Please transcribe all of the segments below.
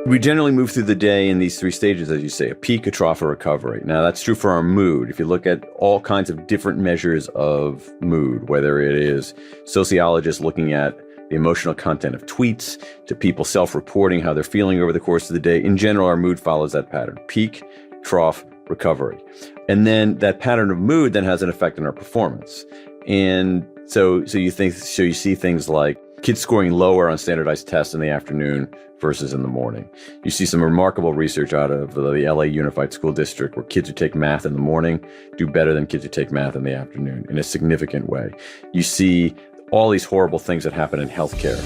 We generally move through the day in these three stages, as you say, a peak, a trough, a recovery. Now, that's true for our mood. If you look at all kinds of different measures of mood, whether it is sociologists looking at the emotional content of tweets, to people self-reporting how they're feeling over the course of the day, in general, our mood follows that pattern. Peak, trough, recovery. And then that pattern of mood then has an effect on our performance. And so you see things like kids scoring lower on standardized tests in the afternoon versus in the morning. You see some remarkable research out of the LA Unified School District where kids who take math in the morning do better than kids who take math in the afternoon in a significant way. You see all these horrible things that happen in healthcare.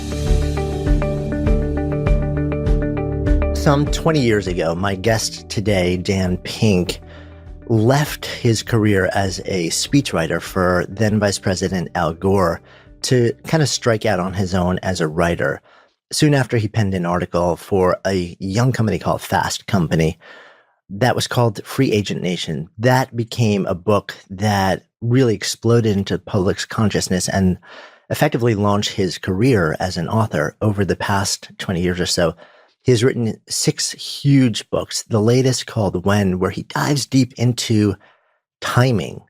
Some 20 years ago, my guest today, Dan Pink, left his career as a speechwriter for then Vice President Al Gore to kind of strike out on his own as a writer. Soon after, he penned an article for a young company called Fast Company that was called Free Agent Nation. That became a book that really exploded into the public's consciousness and effectively launched his career as an author over the past 20 years or so. He has written 6 huge books, the latest called When, where he dives deep into timing.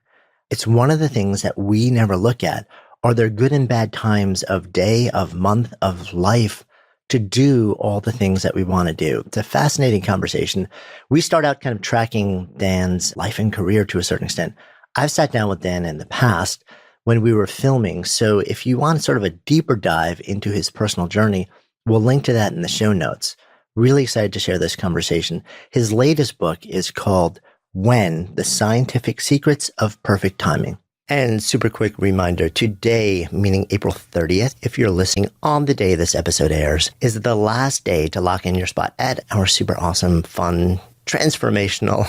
It's one of the things that we never look at. Are there good and bad times of day, of month, of life to do all the things that we want to do? It's a fascinating conversation. We start out kind of tracking Dan's life and career to a certain extent. I've sat down with Dan in the past when we were filming. So if you want sort of a deeper dive into his personal journey, we'll link to that in the show notes. Really excited to share this conversation. His latest book is called When, The Scientific Secrets of Perfect Timing. And super quick reminder, today, meaning April 30th, if you're listening on the day this episode airs, is the last day to lock in your spot at our super awesome, fun, transformational,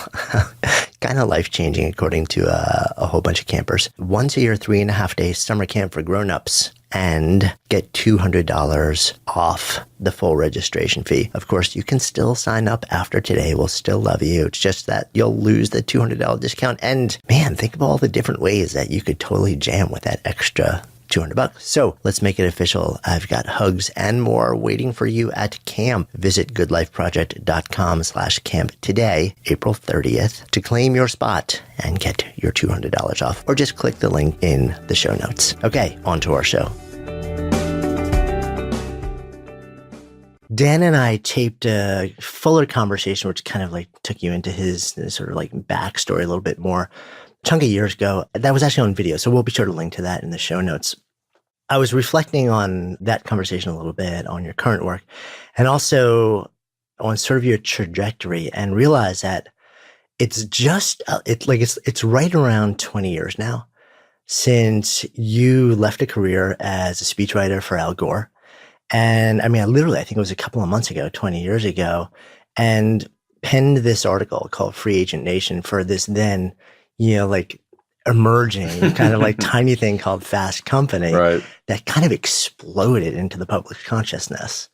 kind of life-changing, according to a whole bunch of campers. Once a year, 3.5-day summer camp for grown-ups, and get $200 off the full registration fee. Of course, you can still sign up after today. We'll still love you. It's just that you'll lose the $200 discount. And man, think of all the different ways that you could totally jam with that extra $200. So let's make it official. I've got hugs and more waiting for you at camp. Visit goodlifeproject.com/camp today, April 30th, to claim your spot and get your $200 off, or just click the link in the show notes. Okay, on to our show. Dan and I taped a fuller conversation, which kind of like took you into his sort of like backstory a little bit more. Chunk of years ago. That was actually on video, so we'll be sure to link to that in the show notes. I was reflecting on that conversation a little bit, on your current work, and also on sort of your trajectory, and realized that it's just it's right around 20 years now since you left a career as a speechwriter for Al Gore. And I mean, I think it was a couple of months ago, 20 years ago, and penned this article called Free Agent Nation for this then, like emerging kind of like tiny thing called Fast Company, right, that kind of exploded into the public consciousness.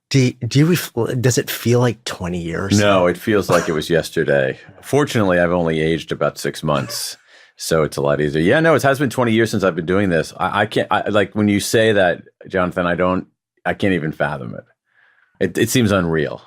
Does it feel like 20 years? No, it feels like it was yesterday. Fortunately, I've only aged about 6 months, so it's a lot easier. Yeah, no, it has been 20 years since I've been doing this. I can't, like when you say that, Jonathan, I can't even fathom it. It seems unreal.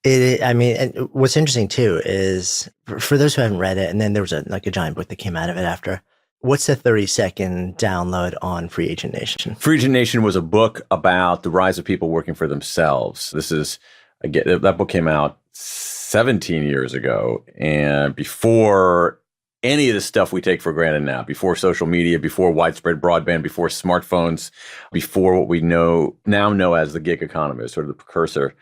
And what's interesting too is for those who haven't read it, and then there was a giant book that came out of it after. What's the 30-second download on Free Agent Nation? Free Agent Nation was a book about the rise of people working for themselves. That book came out 17 years ago, and before any of the stuff we take for granted now, before social media, before widespread broadband, before smartphones, before what we now know as the gig economy, sort of the precursor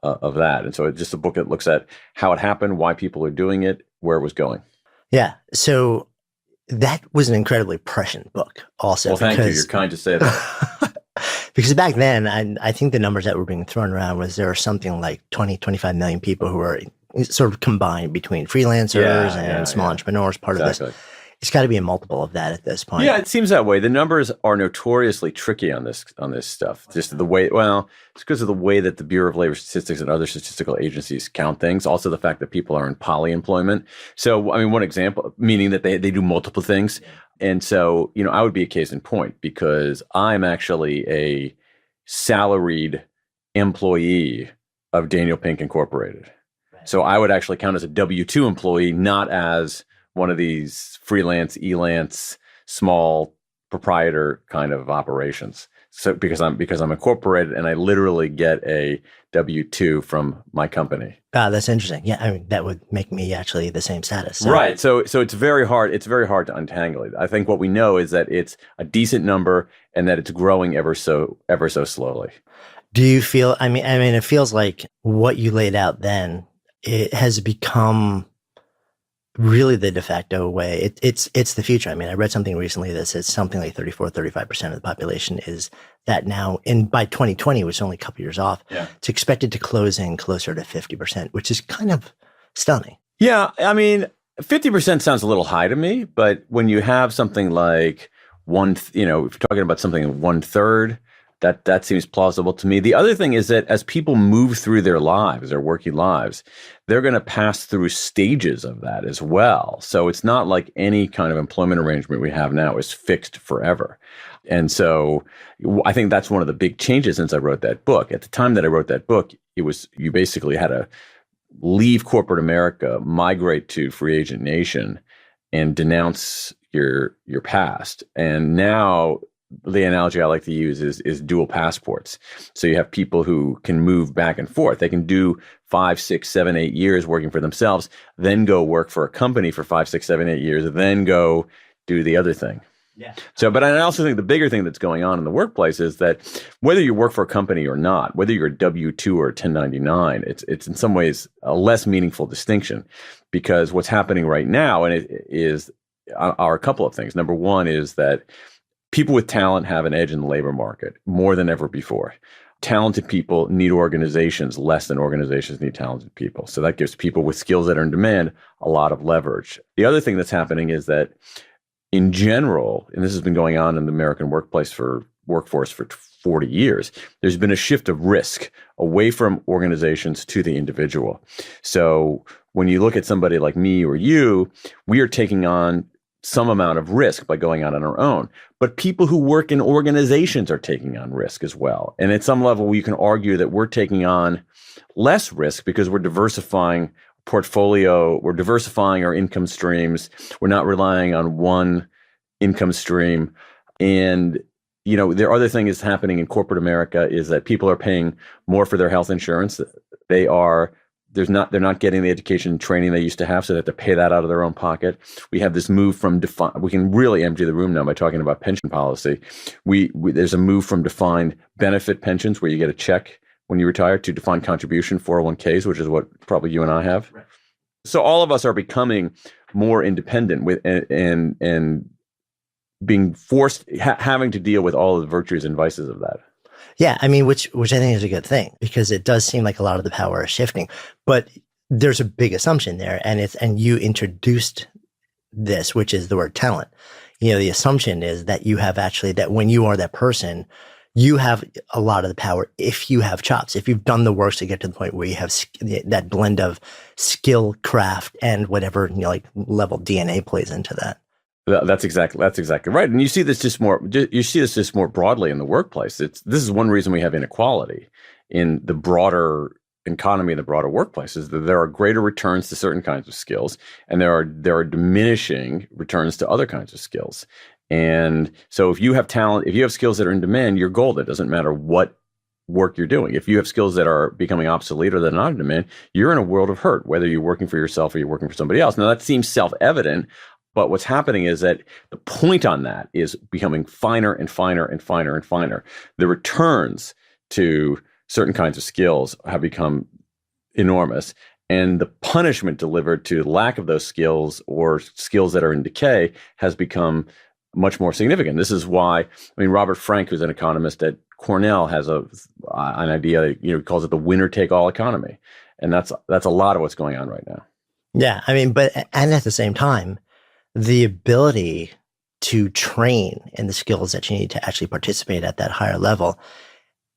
of that. And so it's just a book that looks at how it happened, why people are doing it, where it was going. Yeah. So that was an incredibly prescient book also. Well, thank you. You're kind to say that. Because back then, I think the numbers that were being thrown around was there were something like 20, 25 million people who were sort of combined between freelancers and small entrepreneurs, part of this. It's got to be a multiple of that at this point. Yeah, it seems that way. The numbers are notoriously tricky on this stuff. Just the way, it's because of the way that the Bureau of Labor Statistics and other statistical agencies count things. Also, the fact that people are in polyemployment. So, I mean, one example, meaning that they do multiple things. Yeah. And so, I would be a case in point because I'm actually a salaried employee of Daniel Pink Incorporated. So I would actually count as a W-2 employee, not as one of these freelance, elance, small proprietor kind of operations. So because I'm incorporated and I literally get a W-2 from my company. That's interesting. Yeah, I mean, that would make me actually the same status. So. Right. So it's very hard. It's very hard to untangle it. I think what we know is that it's a decent number and that it's growing ever so slowly. Do you feel? I mean, it feels like what you laid out then, it has become really the de facto way. It's the future. I mean, I read something recently that says something like 35% of the population is that now. And by 2020, which is only a couple years off, it's expected to close in closer to 50%, which is kind of stunning. Yeah, I mean, 50% sounds a little high to me, but when you have something like if you're talking about something 1/3. That seems plausible to me. The other thing is that as people move through their lives, their working lives, they're going to pass through stages of that as well. So it's not like any kind of employment arrangement we have now is fixed forever. And so I think that's one of the big changes since I wrote that book. At the time that I wrote that book, you basically had to leave corporate America, migrate to free agent nation, and denounce your past. And now the analogy I like to use is dual passports. So you have people who can move back and forth. They can do 5, 6, 7, 8 years working for themselves, then go work for a company for 5, 6, 7, 8 years, then go do the other thing. Yeah. So, but I also think the bigger thing that's going on in the workplace is that whether you work for a company or not, whether you're a W-2 or a 1099, it's in some ways a less meaningful distinction, because what's happening right now, and it are a couple of things. Number one is that people with talent have an edge in the labor market more than ever before. Talented people need organizations less than organizations need talented people. So that gives people with skills that are in demand a lot of leverage. The other thing that's happening is that in general, and this has been going on in the American workforce for 40 years, there's been a shift of risk away from organizations to the individual. So when you look at somebody like me or you, we are taking on some amount of risk by going out on our own. But people who work in organizations are taking on risk as well. And at some level, you can argue that we're taking on less risk because we're diversifying portfolio, we're diversifying our income streams. We're not relying on one income stream. And, the other thing is happening in corporate America is that people are paying more for their health insurance. They're not getting the education and training they used to have, so they have to pay that out of their own pocket. We have this move from we can really empty the room now by talking about pension policy. There's a move from defined benefit pensions where you get a check when you retire to defined contribution 401ks, which is what probably you and I have. Right. So all of us are becoming more independent and being forced, having to deal with all of the virtues and vices of that. Yeah, I mean, which I think is a good thing, because it does seem like a lot of the power is shifting. But there's a big assumption there, and you introduced this, which is the word talent. The assumption is that you have that when you are that person, you have a lot of the power if you have chops, if you've done the work to get to the point where you have that blend of skill, craft, and whatever level DNA plays into that. That's exactly right. And you see this just more broadly in the workplace. This is one reason we have inequality in the broader economy, in the broader workplace, is that there are greater returns to certain kinds of skills, and there are diminishing returns to other kinds of skills. And so if you have talent, if you have skills that are in demand, you're gold. It doesn't matter what work you're doing. If you have skills that are becoming obsolete or that are not in demand, you're in a world of hurt, whether you're working for yourself or you're working for somebody else. Now, that seems self-evident, but what's happening is that the point on that is becoming finer and finer and finer and finer. The returns to certain kinds of skills have become enormous, and the punishment delivered to lack of those skills or skills that are in decay has become much more significant. This is why, Robert Frank, who's an economist at Cornell, has an idea, he calls it the winner-take-all economy. And that's a lot of what's going on right now. Yeah, but at the same time, the ability to train in the skills that you need to actually participate at that higher level,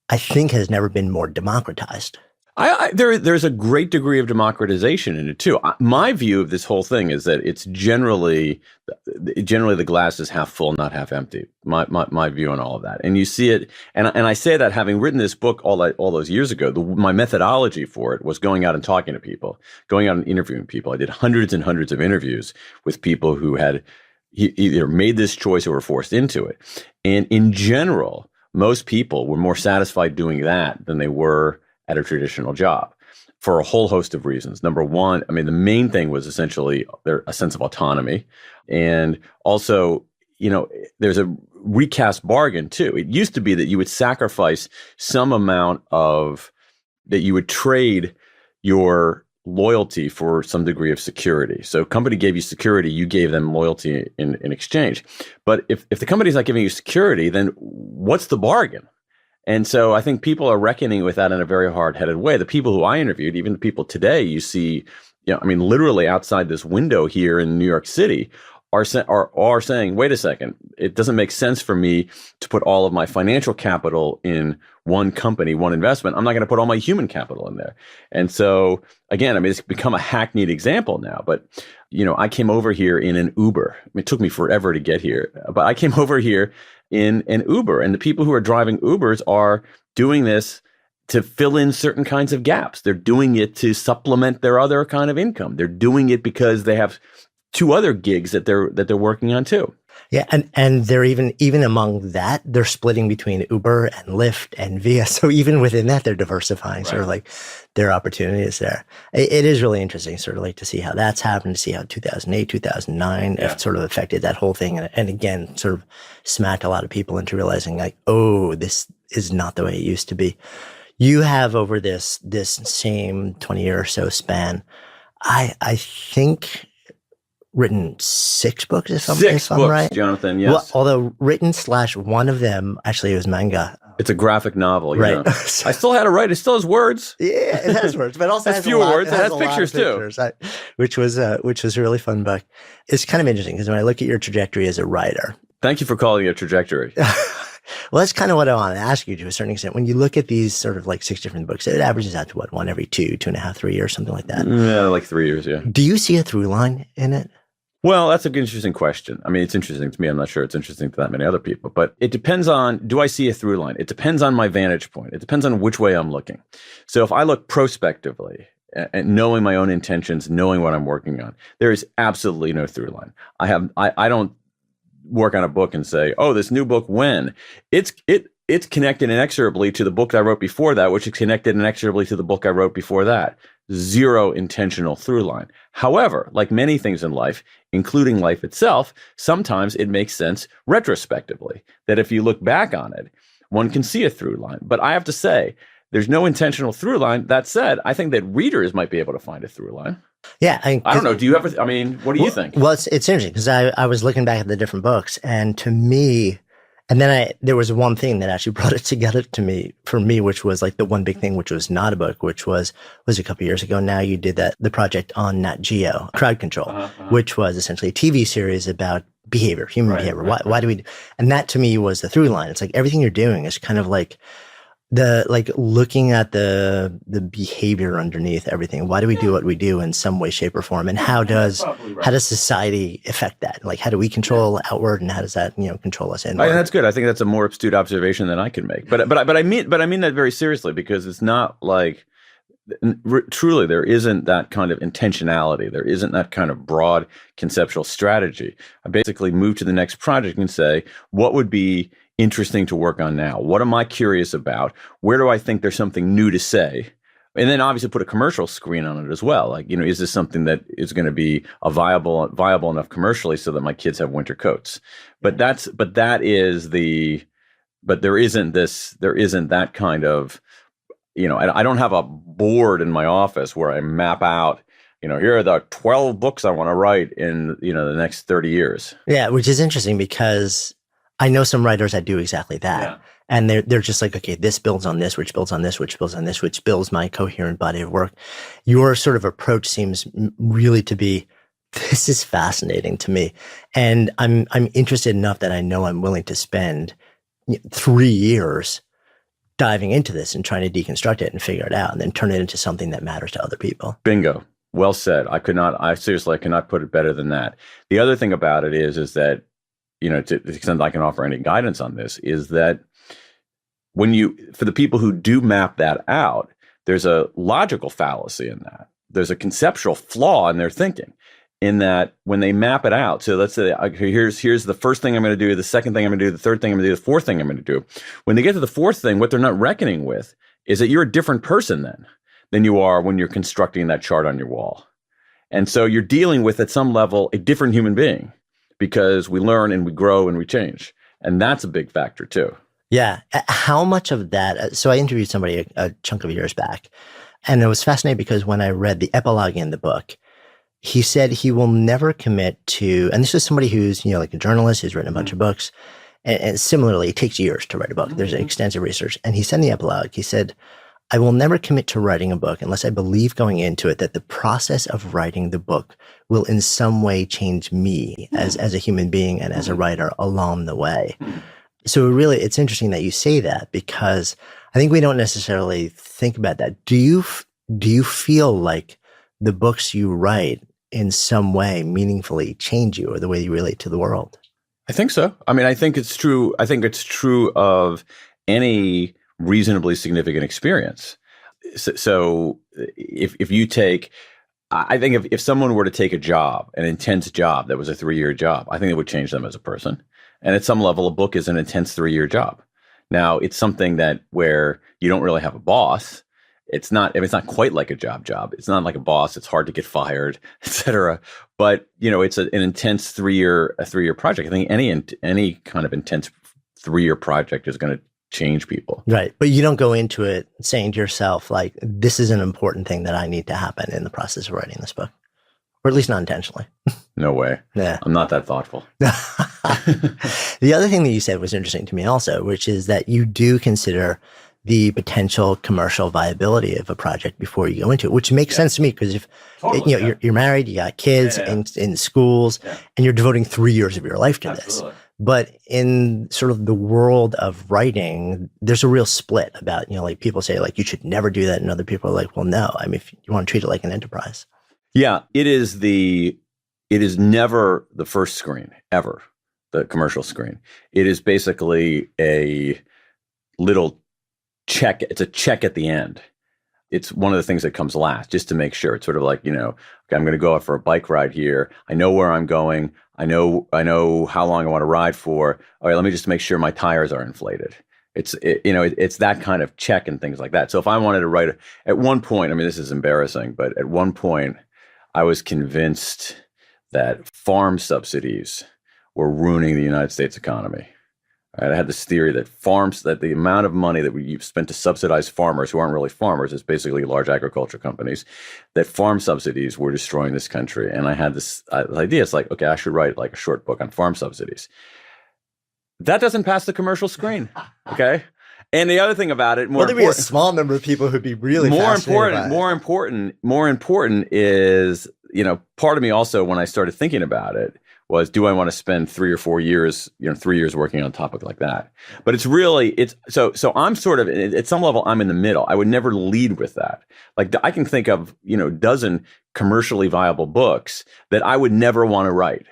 I think has never been more democratized. There's a great degree of democratization in it too. My view of this whole thing is that it's generally the glass is half full, not half empty. My view on all of that, and you see it, and I say that having written this book all those years ago. My methodology for it was going out and talking to people, going out and interviewing people. I did hundreds and hundreds of interviews with people who had either made this choice or were forced into it, and in general, most people were more satisfied doing that than they were at a traditional job for a whole host of reasons. Number one, I mean, the main thing was essentially a sense of autonomy. And also, there's a recast bargain too. It used to be that you would sacrifice some amount that you would trade your loyalty for some degree of security. So a company gave you security, you gave them loyalty in exchange. But if the company's not giving you security, then what's the bargain? And so I think people are reckoning with that in a very hard-headed way. The people who I interviewed, even the people today, you see, literally outside this window here in New York City, are saying, wait a second, it doesn't make sense for me to put all of my financial capital in one company, one investment. I'm not going to put all my human capital in there. And so, again, it's become a hackneyed example now. But, I came over here in an Uber. It took me forever to get here, but I came over here in an Uber, and the people who are driving Ubers are doing this to fill in certain kinds of gaps. They're doing it to supplement their other kind of income. They're doing it because they have two other gigs that they're working on too. Yeah, and they're even among that, they're splitting between Uber and Lyft and Via. So even within that, they're diversifying sort of like their opportunities there. It is really interesting sort of like to see how that's happened, to see how 2008, 2009 have sort of affected that whole thing. And again, sort of smacked a lot of people into realizing like, oh, this is not the way it used to be. You have over this same 20-year or so span, I think written 6 books, if I'm right. Jonathan, yes. Well, although written / one of them, actually it was manga. It's a graphic novel, right? I still had to write. It still has words. Yeah, it has words, but also has fewer words. It has pictures too, which was a really fun book. It's kind of interesting because when I look at your trajectory as a writer, thank you for calling it a trajectory. Well, that's kind of what I want to ask you to a certain extent. When you look at these sort of like 6 different books, it averages out to what, one every 2.5, 3 years, something like that. Yeah, like 3 years. Yeah. Do you see a through line in it? Well, that's an interesting question. I mean, it's interesting to me. I'm not sure it's interesting to that many other people, but it depends on, do I see a through line? It depends on my vantage point. It depends on which way I'm looking. So if I look prospectively and knowing my own intentions, knowing what I'm working on, there is absolutely no through line. I don't work on a book and say, oh, this new book, when? It's connected inexorably to the book that I wrote before that, which is connected inexorably to the book I wrote before that. Zero intentional through line. However, like many things in life, including life itself, sometimes it makes sense retrospectively, that if you look back on it, one can see a through line. But I have to say, there's no intentional through line. That said, I think that readers might be able to find a through line. Yeah. I don't know. Do you ever, what do you think? Well, it's interesting because I was looking back at the different books, and to me, and then there was one thing that actually brought it together for me, which was like the one big thing, which was not a book, which was a couple of years ago. Now you did the project on Nat Geo, Crowd Control, which was essentially a TV series about behavior, human behavior. Right. Why do we, and that to me was the through line. It's like everything you're doing is kind of like looking at the behavior underneath everything. Why do we do what we do in some way, shape, or form? And how does society affect that? Like, how do we control outward, and how does that control us inward? That's good. I think that's a more astute observation than I can make. But I mean that very seriously, because it's not like truly there isn't that kind of intentionality. There isn't that kind of broad conceptual strategy. I basically move to the next project and say, what would be interesting to work on now? What am I curious about? Where do I think there's something new to say? And then obviously put a commercial screen on it as well. Like, is this something that is going to be a viable enough commercially so that my kids have winter coats? But there isn't that kind of, I don't have a board in my office where I map out, here are the 12 books I want to write in, the next 30 years. Yeah, which is interesting because I know some writers that do exactly that. Yeah. And they're just like, okay, this builds on this, which builds on this, which builds on this, which builds my coherent body of work. Your sort of approach seems really to be, this is fascinating to me. And I'm interested enough that I know I'm willing to spend 3 years diving into this and trying to deconstruct it and figure it out and then turn it into something that matters to other people. Bingo. Well said. I cannot put it better than that. The other thing about it is that, to the extent I can offer any guidance on this, is that for the people who do map that out, there's a logical fallacy in that. There's a conceptual flaw in their thinking, in that when they map it out, so let's say, here's the first thing I'm going to do, the second thing I'm going to do, the third thing I'm going to do, the fourth thing I'm going to do. When they get to the fourth thing, what they're not reckoning with is that you're a different person than you are when you're constructing that chart on your wall. And so you're dealing with, at some level, a different human being, because we learn and we grow and we change. And that's a big factor too. Yeah. How much of that? So I interviewed somebody a chunk of years back, and it was fascinating because when I read the epilogue in the book, he said he will never commit to, and this is somebody who's, like a journalist who's written a bunch of books. And similarly, it takes years to write a book. There's extensive research. And he said in the epilogue, he said, I will never commit to writing a book unless I believe going into it that the process of writing the book will in some way change me as a human being and as a writer along the way. So really, it's interesting that you say that, because I think we don't necessarily think about that. Do you feel like the books you write in some way meaningfully change you or the way you relate to the world? I think so. I mean, I think it's true. I think it's true of any reasonably significant experience. So if you take, I think if someone were to take a job, an intense job that was a 3-year job, I think it would change them as a person. And at some level, a book is an intense 3-year job. Now, it's something where you don't really have a boss. It's not quite like a job. It's not like a boss. It's hard to get fired, et cetera. But, it's an intense 3-year project. I think any kind of intense 3-year project is going to change people. Right. But you don't go into it saying to yourself, like, this is an important thing that I need to happen in the process of writing this book, or at least not intentionally. No way. Yeah. I'm not that thoughtful. The other thing that you said was interesting to me also, which is that you do consider the potential commercial viability of a project before you go into it, which makes sense to me, because if you're married, you got kids in schools, and you're devoting 3 years of your life to this. But in sort of the world of writing, there's a real split about, like people say, like, you should never do that. And other people are like, well, no, I mean, if you want to treat it like an enterprise. Yeah, it is never the first screen, ever, the commercial screen. It is basically a little check. It's a check at the end. It's one of the things that comes last, just to make sure. It's sort of like, okay, I'm going to go out for a bike ride here. I know where I'm going. I know how long I want to ride for. All right, let me just make sure my tires are inflated. It's that kind of check and things like that. So if I wanted to write, at one point, I mean, this is embarrassing, but at one point, I was convinced that farm subsidies were ruining the United States economy. Right? I had this theory that the amount of money that you've spent to subsidize farmers who aren't really farmers, is basically large agriculture companies, that farm subsidies were destroying this country. And I had this idea. It's like, okay, I should write like a short book on farm subsidies. That doesn't pass the commercial screen. Okay. And the other thing about it, there'd be a small number of people who'd be really more important is, part of me also, when I started thinking about it, was, do I want to spend 3 or 4 years, 3 years working on a topic like that? But so I'm sort of, at some level, I'm in the middle. I would never lead with that. Like, I can think of, dozen commercially viable books that I would never want to write.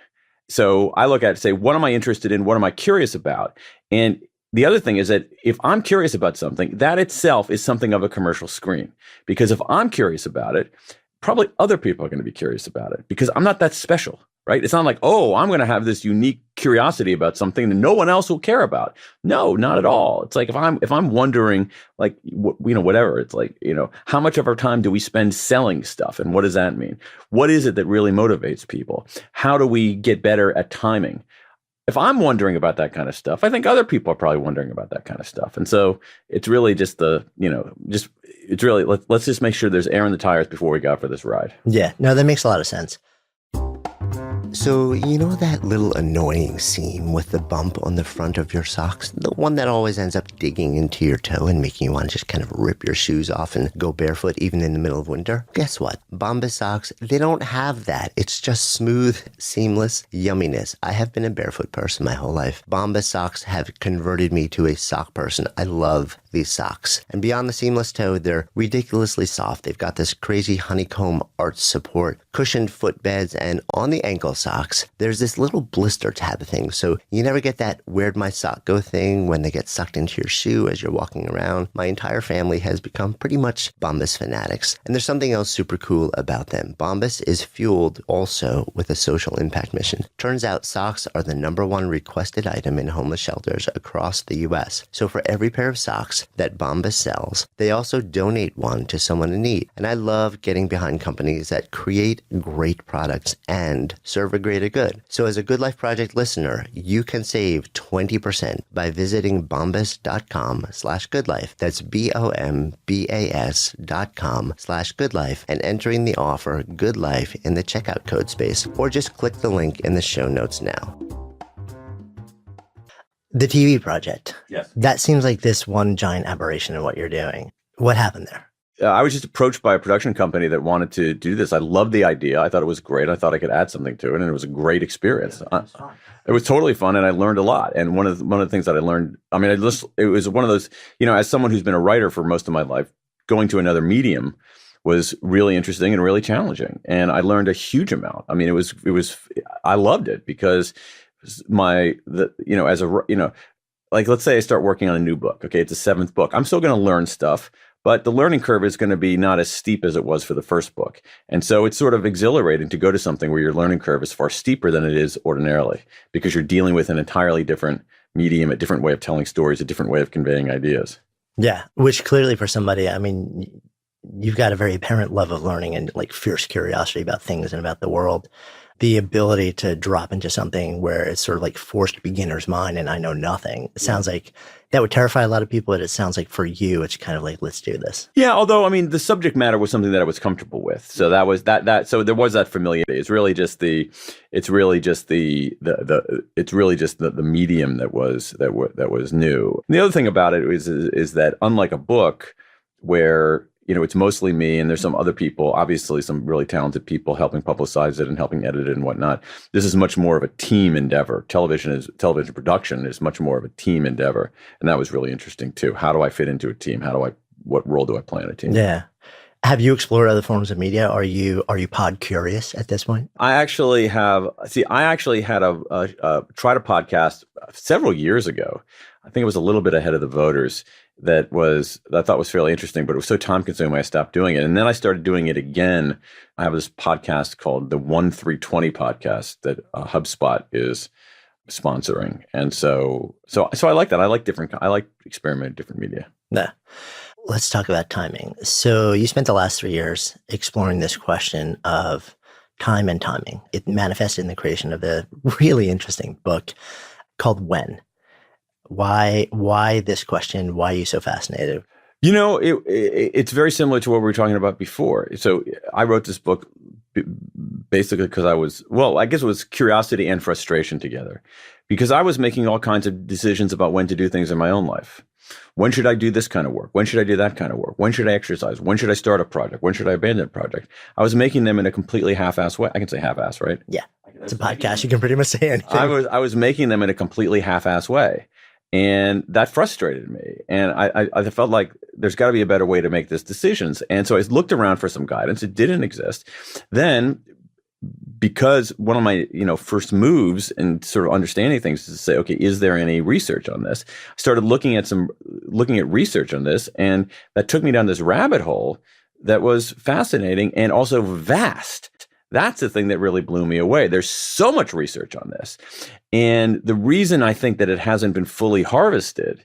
So I look at it and say, what am I interested in? What am I curious about? And the other thing is that if I'm curious about something, that itself is something of a commercial screen. Because if I'm curious about it, probably other people are going to be curious about it, because I'm not that special, right? It's not like, oh, I'm going to have this unique curiosity about something that no one else will care about. No, not at all. It's like, if I'm wondering, like, whatever, it's like, how much of our time do we spend selling stuff? And what does that mean? What is it that really motivates people? How do we get better at timing? If I'm wondering about that kind of stuff, I think other people are probably wondering about that kind of stuff. And so it's really just let's just make sure there's air in the tires before we go out for this ride. Yeah, no, that makes a lot of sense. So, that little annoying seam with the bump on the front of your socks? The one that always ends up digging into your toe and making you want to just kind of rip your shoes off and go barefoot even in the middle of winter? Guess what? Bombas socks, they don't have that. It's just smooth, seamless yumminess. I have been a barefoot person my whole life. Bombas socks have converted me to a sock person. I love these socks. And beyond the seamless toe, they're ridiculously soft. They've got this crazy honeycomb arch support, cushioned footbeds, and on the ankle socks, there's this little blister tab thing. So you never get that where'd my sock go thing when they get sucked into your shoe as you're walking around. My entire family has become pretty much Bombas fanatics. And there's something else super cool about them. Bombas is fueled also with a social impact mission. Turns out socks are the #1 requested item in homeless shelters across the U.S. So for every pair of socks that Bombas sells, they also donate one to someone in need. And I love getting behind companies that create great products and serve a greater good. So as a Good Life Project listener, you can save 20% by visiting bombas.com/goodlife. That's BOMBAS.com/goodlife and entering the offer Good Life in the checkout code space, or just click the link in the show notes now. The TV project. Yes. That seems like this one giant aberration in what you're doing. What happened there? I was just approached by a production company that wanted to do this. I loved the idea. I thought it was great. I thought I could add something to it, and it was a great experience. It was totally fun, and I learned a lot. And one of the things that I learned, I mean, it was one of those, as someone who's been a writer for most of my life, going to another medium was really interesting and really challenging. And I learned a huge amount. I mean, I loved it because like, let's say I start working on a new book. Okay, it's a 7th book. I'm still going to learn stuff, but the learning curve is going to be not as steep as it was for the first book. And so it's sort of exhilarating to go to something where your learning curve is far steeper than it is ordinarily, because you're dealing with an entirely different medium, a different way of telling stories, a different way of conveying ideas. Yeah, which clearly for somebody, I mean, you've got a very apparent love of learning and like fierce curiosity about things and about the world. The ability to drop into something where it's sort of like forced beginner's mind and I know nothing. It sounds like that would terrify a lot of people, but it sounds like for you, it's kind of like, let's do this. Yeah, although, I mean, the subject matter was something that I was comfortable with. So that was so there was that familiarity. It's really just the medium that was new. And the other thing about it is that unlike a book where it's mostly me and there's some other people, obviously some really talented people helping publicize it and helping edit it and whatnot. This is much more of a team endeavor. Television production is much more of a team endeavor. And that was really interesting too. How do I fit into a team? What role do I play in a team? Yeah. Have you explored other forms of media? Are you pod curious at this point? I actually had tried a podcast several years ago. I think it was a little bit ahead of the voters that I thought was fairly interesting, but it was so time consuming I stopped doing it. And then I started doing it again. I have this podcast called the 1320 podcast that HubSpot is sponsoring. And so I like that. I like experimenting with different media. Yeah. Let's talk about timing. So you spent the last 3 years exploring this question of time and timing. It manifested in the creation of a really interesting book called When. Why this question? Why are you so fascinated? It's very similar to what we were talking about before. So I wrote this book basically because I guess it was curiosity and frustration together, because I was making all kinds of decisions about when to do things in my own life. When should I do this kind of work? When should I do that kind of work? When should I exercise? When should I start a project? When should I abandon a project? I was making them in a completely half-ass way. I can say half-ass, right? Yeah. It's a podcast. You can pretty much say anything. I was making them in a completely half-ass way. And that frustrated me. And I felt like there's got to be a better way to make these decisions. And so I looked around for some guidance. It didn't exist. Then, because one of my first moves in sort of understanding things is to say, okay, is there any research on this? I started looking at research on this, and that took me down this rabbit hole that was fascinating and also vast. That's the thing that really blew me away. There's so much research on this. And the reason I think that it hasn't been fully harvested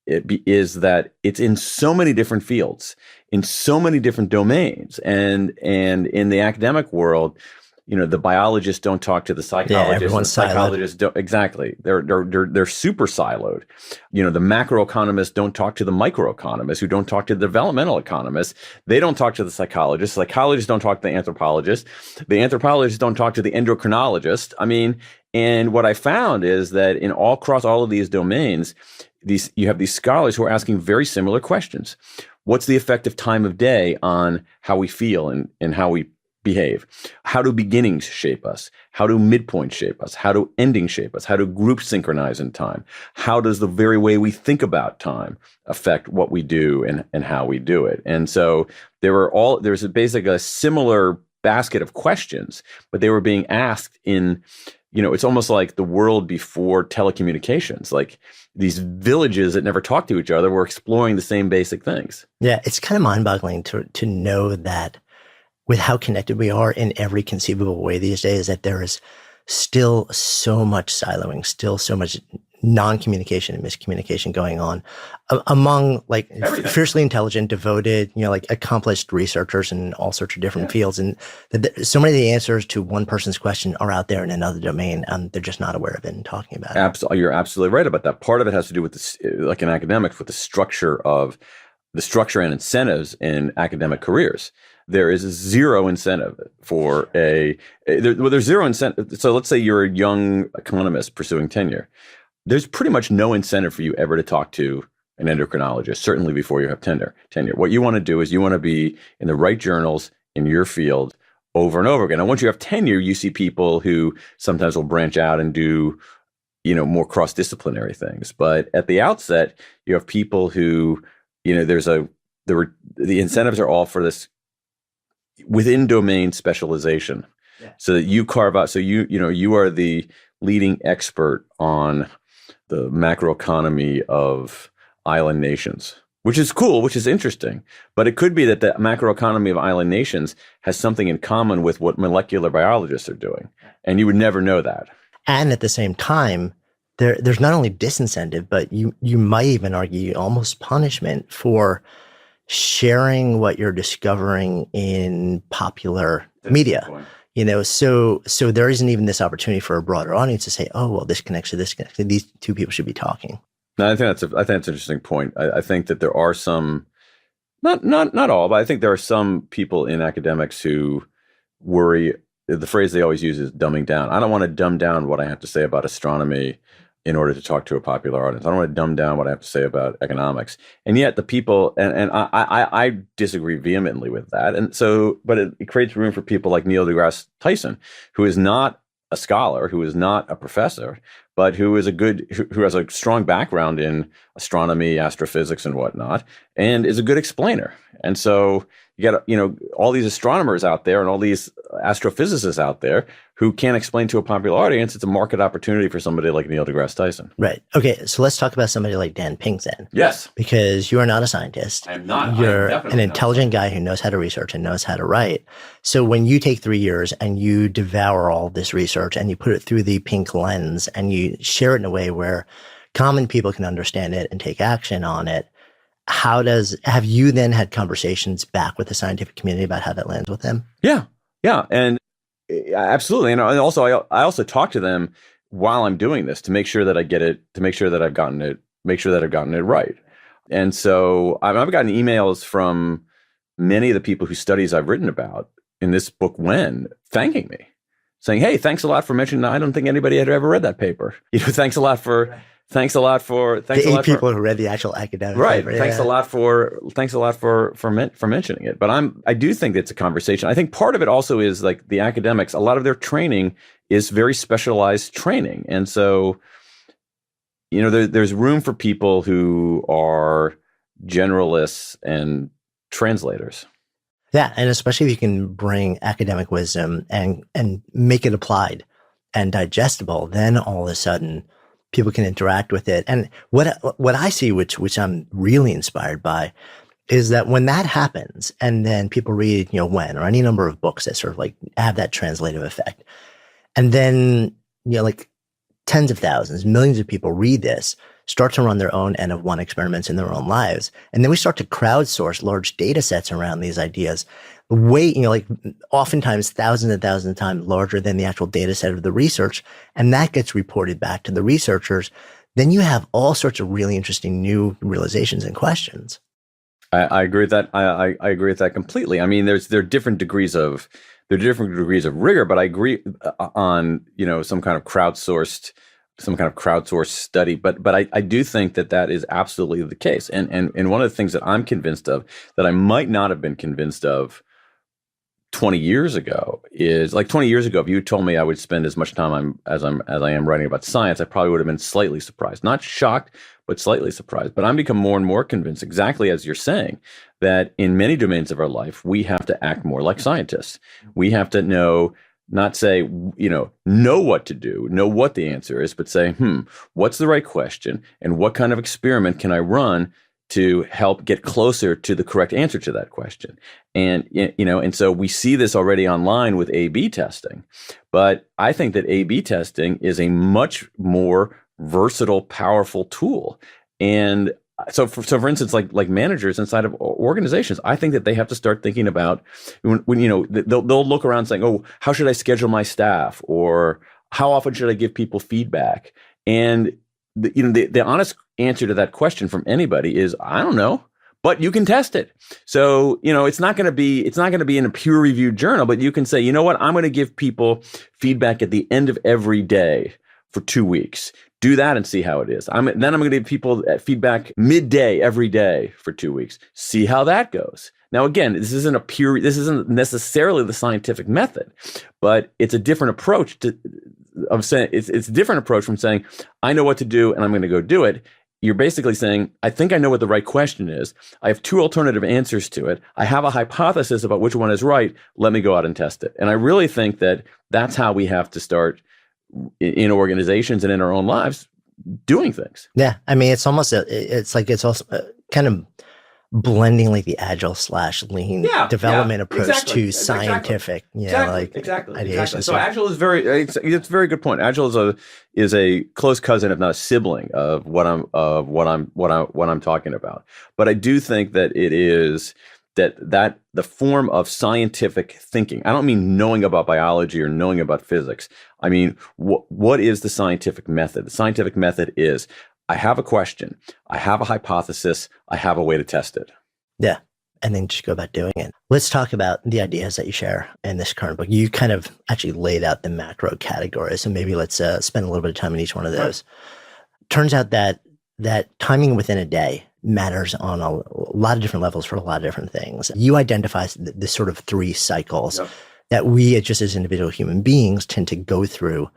is that it's in so many different fields, in so many different domains. And in the academic world, the biologists don't talk to the psychologists. Yeah, everyone's the psychologists don't. Exactly. They're super siloed. The macroeconomists don't talk to the microeconomists, who don't talk to the developmental economists. They don't talk to the psychologists. Psychologists don't talk to the anthropologists. The anthropologists don't talk to the endocrinologist. I mean, and what I found is that across all of these domains, you have these scholars who are asking very similar questions. What's the effect of time of day on how we feel and how we behave? How do beginnings shape us? How do midpoints shape us? How do endings shape us? How do groups synchronize in time? How does the very way we think about time affect what we do and how we do it? And so there's basically a similar basket of questions, but they were being asked in, it's almost like the world before telecommunications. Like these villages that never talked to each other were exploring the same basic things. Yeah, it's kind of mind-boggling to know that with how connected we are in every conceivable way these days, that there is still so much siloing, still so much non-communication and miscommunication going on among like fiercely intelligent, devoted, like accomplished researchers in all sorts of different fields. And so many of the answers to one person's question are out there in another domain, and they're just not aware of it and talking about it. Absolutely. You're absolutely right about that. Part of it has to do with this, like in academics, with the structure and incentives in academic careers. There is zero incentive for there's zero incentive. So let's say you're a young economist pursuing tenure. There's pretty much no incentive for you ever to talk to an endocrinologist, certainly before you have tenure. What you want to do is you want to be in the right journals in your field over and over again. And once you have tenure, you see people who sometimes will branch out and do, more cross-disciplinary things. But at the outset, you have people who, the incentives are all for this within domain specialization. Yeah. So that you carve out, so you are the leading expert on the macroeconomy of island nations, which is cool, which is interesting. But it could be that the macroeconomy of island nations has something in common with what molecular biologists are doing. And you would never know that. And at the same time, there's not only disincentive, but you might even argue almost punishment for sharing what you're discovering in popular media. So there isn't even this opportunity for a broader audience to say, oh, well, this connects to this connects. These two people should be talking. No, I think that's an interesting point. I think that there are some, not all, but I think there are some people in academics who worry. The phrase they always use is dumbing down. I don't want to dumb down what I have to say about astronomy in order to talk to a popular audience. I don't want to dumb down what I have to say about economics. And yet the people, and I disagree vehemently with that. And so, but it creates room for people like Neil deGrasse Tyson, who is not a scholar, who is not a professor, but who has a strong background in astronomy, astrophysics, and whatnot, and is a good explainer. And so you got, all these astronomers out there and all these astrophysicists out there who can't explain to a popular audience. It's a market opportunity for somebody like Neil deGrasse Tyson. Right. Okay. So let's talk about somebody like Dan Pink then. Yes. Because you are not a scientist. I'm not. You're an intelligent guy who knows how to research and knows how to write. So when you take 3 years and you devour all this research and you put it through the Pink lens and you share it in a way where common people can understand it and take action on it, have you then had conversations back with the scientific community about how that lands with them? Yeah. And absolutely. And also, I also talk to them while I'm doing this to make sure that I get it, to make sure that I've gotten it right. And so I've gotten emails from many of the people whose studies I've written about in this book, thanking me, saying, "Hey, thanks a lot for mentioning that. I don't think anybody had ever read that paper. Thanks a lot for the 8 people who read the actual academic paper. Right. Thanks a lot for mentioning it. But I do think it's a conversation. I think part of it also is like the academics, a lot of their training is very specialized training. And so, there's room for people who are generalists and translators. Yeah. And especially if you can bring academic wisdom and make it applied and digestible, then all of a sudden people can interact with it. And what I see, which I'm really inspired by, is that when that happens, and then people read, When or any number of books that sort of like have that translative effect, and then like tens of thousands, millions of people read this, start to run their own N of 1 experiments in their own lives, and then we start to crowdsource large data sets around these ideas, like oftentimes thousands and thousands of times larger than the actual data set of the research. And that gets reported back to the researchers. Then you have all sorts of really interesting new realizations and questions. I agree with that. I agree with that completely. I mean, there are different degrees of rigor, but I agree on, some kind of crowdsourced study. But I do think that is absolutely the case. And one of the things that I'm convinced of that I might not have been convinced of 20 years ago is like 20 years ago, if you had told me I would spend as much time as I am writing about science, I probably would have been slightly surprised, not shocked, but slightly surprised. But I'm become more and more convinced, exactly as you're saying, that in many domains of our life, we have to act more like scientists. We have to know, not say, know what to do, know what the answer is, but say, what's the right question and what kind of experiment can I run to help get closer to the correct answer to that question. And, and so we see this already online with A/B testing, but I think that A/B testing is a much more versatile, powerful tool. And so for instance, like managers inside of organizations, I think that they have to start thinking about when they'll look around saying, oh, how should I schedule my staff? Or how often should I give people feedback? And the honest answer to that question from anybody is, I don't know, but you can test it. So, it's not going to be in a peer reviewed journal, but you can say, you know what, I'm going to give people feedback at the end of every day for 2 weeks. Do that and see how it is. Then I'm going to give people feedback midday every day for 2 weeks. See how that goes. Now, again, this isn't necessarily the scientific method, but it's a different approach it's a different approach from saying, I know what to do and I'm going to go do it. You're basically saying, I think I know what the right question is. I have 2 alternative answers to it. I have a hypothesis about which one is right. Let me go out and test it. And I really think that that's how we have to start in organizations and in our own lives doing things. Yeah. I mean, it's almost, it's also kind of blending like the agile / lean development approach to scientific, ideation. So agile is it's a very good point. Agile is a close cousin, if not a sibling, of what I'm talking about. But I do think that it is that the form of scientific thinking. I don't mean knowing about biology or knowing about physics. I mean, what is the scientific method? The scientific method is, I have a question, I have a hypothesis, I have a way to test it. Yeah. And then just go about doing it. Let's talk about the ideas that you share in this current book. You kind of actually laid out the macro categories, and maybe let's spend a little bit of time on each one of those. Right. Turns out that timing within a day matters on a lot of different levels for a lot of different things. You identify the sort of 3 cycles that we just as individual human beings tend to go through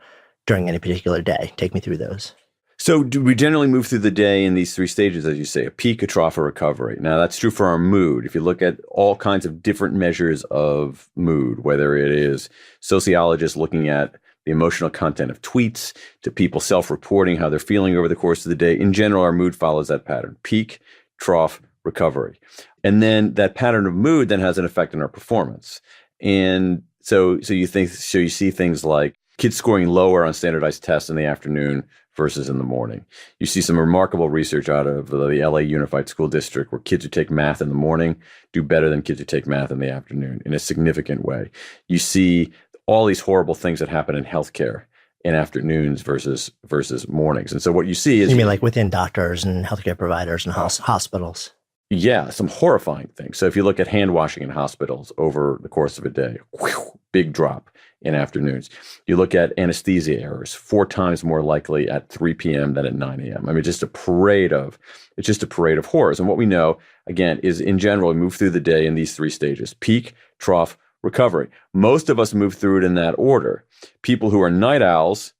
during any particular day. Take me through those. So we generally move through the day in these 3 stages, as you say, a peak, a trough, a recovery. Now, that's true for our mood. If you look at all kinds of different measures of mood, whether it is sociologists looking at the emotional content of tweets, to people self-reporting how they're feeling over the course of the day, in general, our mood follows that pattern: peak, trough, recovery. And then that pattern of mood then has an effect on our performance. And so you see things like kids scoring lower on standardized tests in the afternoon versus in the morning. You see some remarkable research out of the LA Unified School District where kids who take math in the morning do better than kids who take math in the afternoon in a significant way. You see all these horrible things that happen in healthcare in afternoons versus mornings. And so what you see is— You mean like within doctors and healthcare providers and hospitals? Yeah, some horrifying things. So if you look at hand washing in hospitals over the course of a day, big drop in afternoons. You look at anesthesia errors, 4 times more likely at 3 p.m. than at 9 a.m. I mean, it's just a parade of horrors. And what we know, again, is in general, we move through the day in these 3 stages: peak, trough, recovery. Most of us move through it in that order. People who are night owls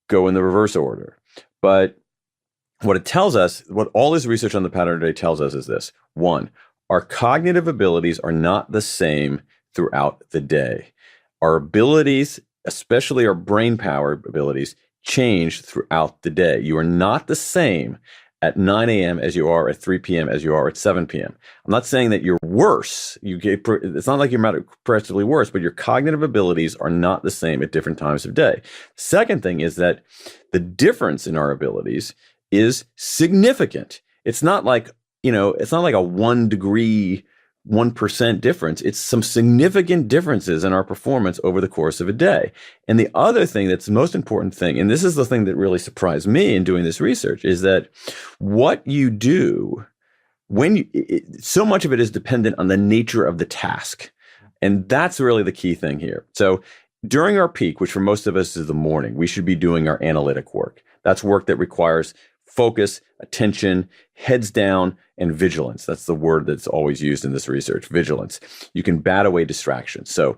go in the reverse order. But what it tells us, what all this research on the pattern today tells us is this: 1, our cognitive abilities are not the same throughout the day. Our abilities, especially our brain power abilities, change throughout the day. You are not the same at 9 a.m. as you are at 3 p.m. as you are at 7 p.m. I'm not saying that you're worse. It's not like you're progressively worse, but your cognitive abilities are not the same at different times of day. Second thing is that the difference in our abilities is significant. It's not like a 1 degree, 1% difference. It's some significant differences in our performance over the course of a day. And the other thing that's the most important thing, and this is the thing that really surprised me in doing this research, is that what you do so much of it is dependent on the nature of the task. And that's really the key thing here. So during our peak, which for most of us is the morning, we should be doing our analytic work. That's work that requires focus, attention, heads down, and vigilance. That's the word that's always used in this research, vigilance. You can bat away distractions. So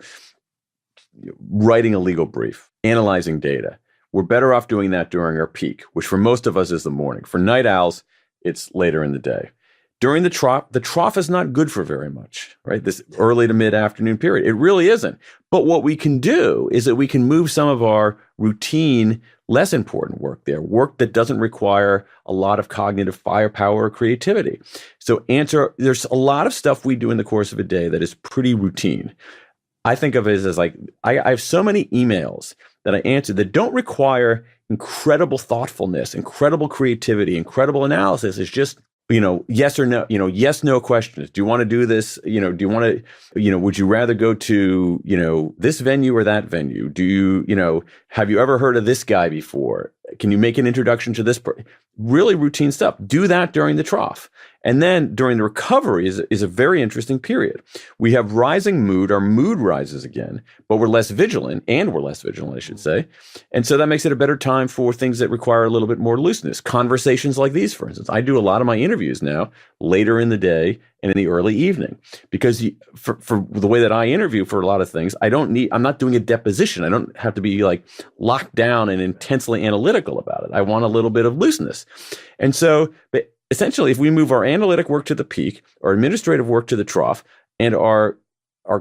writing a legal brief, analyzing data. We're better off doing that during our peak, which for most of us is the morning. For night owls, it's later in the day. During the trough is not good for very much, right? This early to mid-afternoon period. It really isn't. But what we can do is that we can move some of our routine, less important work there, work that doesn't require a lot of cognitive firepower or creativity. So there's a lot of stuff we do in the course of a day that is pretty routine. I think of it as like, I have so many emails that I answer that don't require incredible thoughtfulness, incredible creativity, incredible analysis. It's just, yes or no, yes, no questions. Do you want to do this? Do you want to, would you rather go to, this venue or that venue? Do you, have you ever heard of this guy before? Can you make an introduction to this? Really routine stuff. Do that during the trough. And then during the recovery is a very interesting period. We have rising mood. Our mood rises again, but we're less vigilant, I should say. And so that makes it a better time for things that require a little bit more looseness. Conversations like these, for instance. I do a lot of my interviews now later in the day and in the early evening, because for the way that I interview for a lot of things, I'm not doing a deposition. I don't have to be like locked down and intensely analytical about it. I want a little bit of looseness. And so, but essentially, if we move our analytic work to the peak, our administrative work to the trough, and our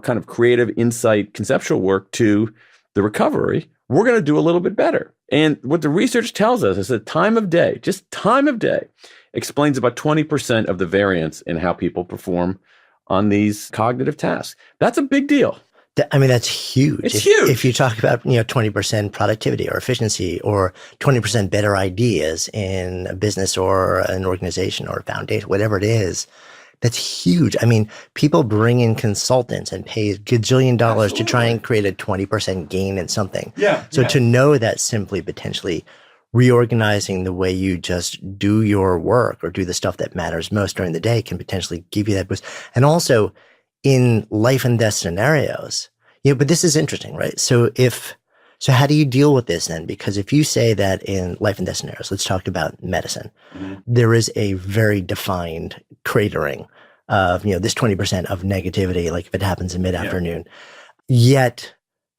kind of creative insight, conceptual work to the recovery, we're going to do a little bit better. And what the research tells us is that time of day, just time of day, explains about 20% of the variance in how people perform on these cognitive tasks. That's a big deal. That's huge. It's huge. If you talk about, 20% productivity or efficiency or 20% better ideas in a business or an organization or a foundation, whatever it is, that's huge. People bring in consultants and pay $1 gajillion to try and create a 20% gain in something. Yeah. So to know that simply potentially reorganizing the way you just do your work or do the stuff that matters most during the day can potentially give you that boost. And also in life and death scenarios, but this is interesting, right? So how do you deal with this then? Because if you say that in life and death scenarios, let's talk about medicine, there is a very defined cratering of, this 20% of negativity, like if it happens in mid-afternoon, yet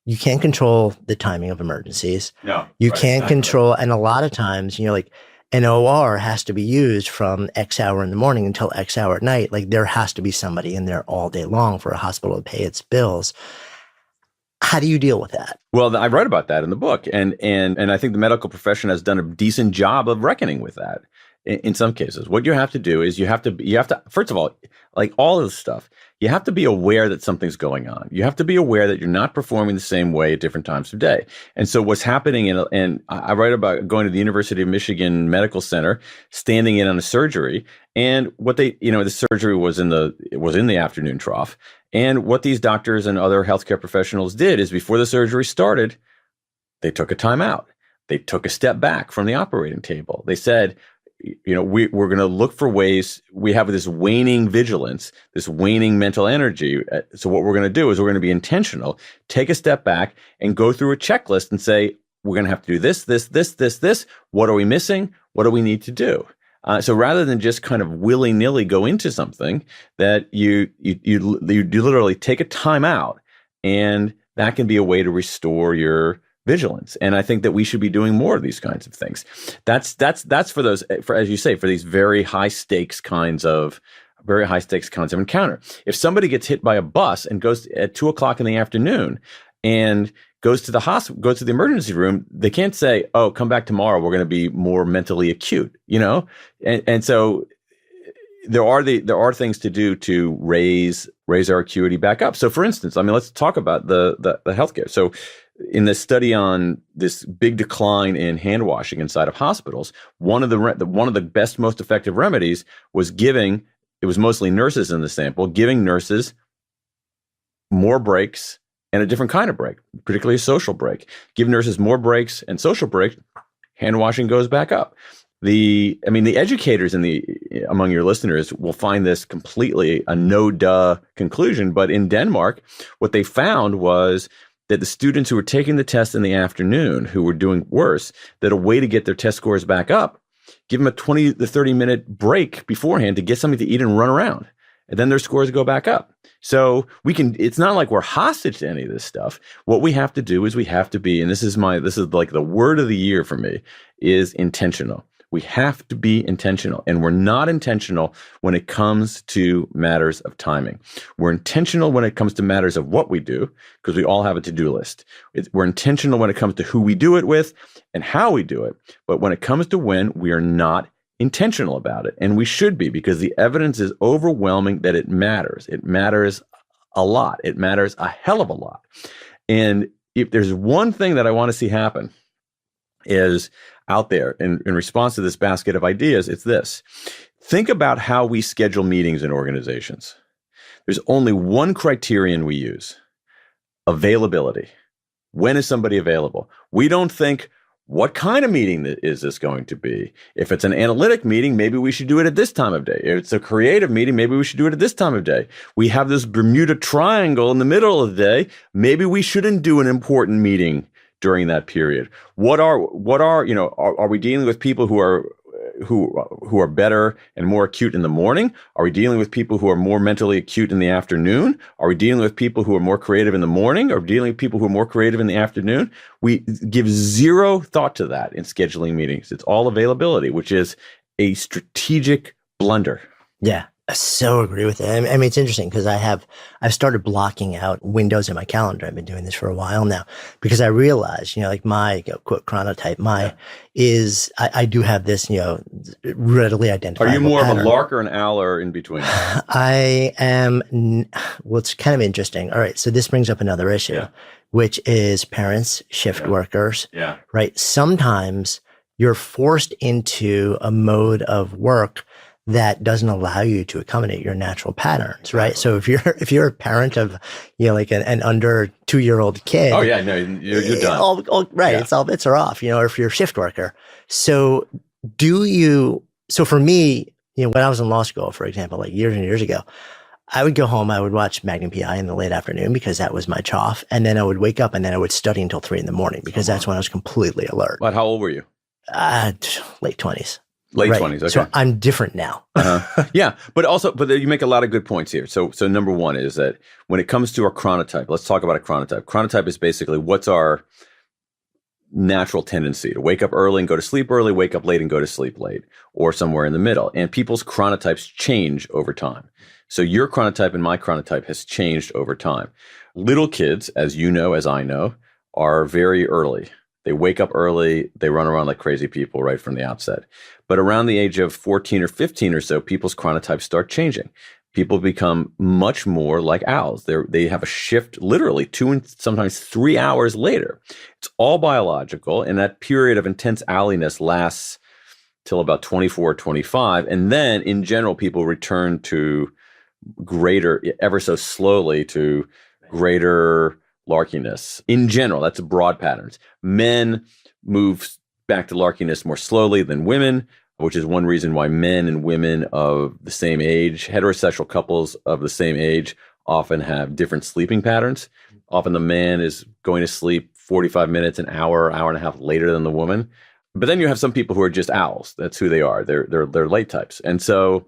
you can't control the timing of emergencies. No, you can't control, and a lot of times, like an OR has to be used from X hour in the morning until X hour at night. Like there has to be somebody in there all day long for a hospital to pay its bills. How do you deal with that? Well, I write about that in the book, and I think the medical profession has done a decent job of reckoning with that. In some cases, what you have to do is you have to first of all, like all of this stuff, you have to be aware that something's going on. You have to be aware that you're not performing the same way at different times of day. And so what's happening, and I write about going to the University of Michigan Medical Center, standing in on a surgery, and what the surgery was in the afternoon trough. And what these doctors and other healthcare professionals did is before the surgery started, they took a time out. They took a step back from the operating table. They said, we're going to look for ways. We have this waning vigilance, this waning mental energy. So what we're going to do is we're going to be intentional, take a step back and go through a checklist and say, we're going to have to do this, this, this, this, this. What are we missing? What do we need to do? So rather than just kind of willy-nilly go into something, that you literally take a time out, and that can be a way to restore your vigilance. And I think that we should be doing more of these kinds of things. That's for those, as you say, for these very high stakes kinds of encounter. If somebody gets hit by a bus and goes at 2:00 in the afternoon and goes to the hospital, goes to the emergency room, they can't say, "Oh, come back tomorrow. We're going to be more mentally acute," And so there are things to do to raise our acuity back up. So, for instance, let's talk about the healthcare. So, in this study on this big decline in hand washing inside of hospitals, one of the best, most effective remedies was giving. It was mostly nurses in the sample, giving nurses more breaks and a different kind of break, particularly a social break. Give nurses more breaks and social breaks, hand washing goes back up. The educators among your listeners will find this completely a no-duh conclusion, but in Denmark, what they found was that the students who were taking the test in the afternoon, who were doing worse, that a way to get their test scores back up give them a 20 to 30-minute break beforehand to get something to eat and run around. And then their scores go back up. So it's not like we're hostage to any of this stuff. What we have to do is we have to be, and this is like the word of the year for me, is intentional. We have to be intentional, and we're not intentional when it comes to matters of timing. We're intentional when it comes to matters of what we do, because we all have a to-do list. We're intentional when it comes to who we do it with and how we do it. But when it comes to when, we are not intentional about it. And we should be, because the evidence is overwhelming that it matters. It matters a lot. It matters a hell of a lot. And if there's one thing that I want to see happen is out there in response to this basket of ideas, it's this. Think about how we schedule meetings in organizations. There's only one criterion we use: availability. When is somebody available? We don't think, what kind of meeting is this going to be? If it's an analytic meeting, maybe we should do it at this time of day. If it's a creative meeting, maybe we should do it at this time of day. We have this Bermuda Triangle in the middle of the day. Maybe we shouldn't do an important meeting during that period. Are we dealing with people who are better and more acute in the morning? Are we dealing with people who are more mentally acute in the afternoon? Are we dealing with people who are more creative in the morning? Are we dealing with people who are more creative in the afternoon? We give zero thought to that in scheduling meetings. It's all availability, which is a strategic blunder. Yeah. I so agree with it. I mean, it's interesting because I've started blocking out windows in my calendar. I've been doing this for a while now because I realized, like my quote chronotype, I do have this, readily identifiable. Are you more pattern. of a lark or an owl or in between? I am. Well, it's kind of interesting. All right. So this brings up another issue, which is parents, shift workers. Yeah. Right. Sometimes you're forced into a mode of work that doesn't allow you to accommodate your natural patterns, right? So if you're a parent of, like an under 2-year-old kid. Oh yeah, no, you're done. Right. Yeah. It's all bets are off, or if you're a shift worker. So for me, when I was in law school, for example, like years and years ago, I would go home, I would watch Magnum PI in the late afternoon because that was my choff. And then I would wake up and then I would study until 3 a.m. because that's when I was completely alert. But how old were you? Late 20s. Late 20s. Okay. So I'm different now. Yeah. But you make a lot of good points here. So number one is that when it comes to our chronotype, let's talk about a chronotype. Chronotype is basically what's our natural tendency to wake up early and go to sleep early, wake up late and go to sleep late, or somewhere in the middle. And people's chronotypes change over time. So your chronotype and my chronotype has changed over time. Little kids, as you know, as I know, are very early. They wake up early, they run around like crazy people right from the outset. But around the age of 14 or 15 or so, people's chronotypes start changing. People become much more like owls. They have a shift literally 2 and sometimes 3 hours later. It's all biological, and that period of intense owliness lasts till about 24, 25. And then in general, people return to greater, ever so slowly, to greater larkiness. In general, that's broad patterns. Men move back to larkiness more slowly than women, which is one reason why men and women of the same age, heterosexual couples of the same age, often have different sleeping patterns. Often the man is going to sleep 45 minutes, an hour, hour and a half later than the woman. But then you have some people who are just owls. That's who they are. They're late types. And so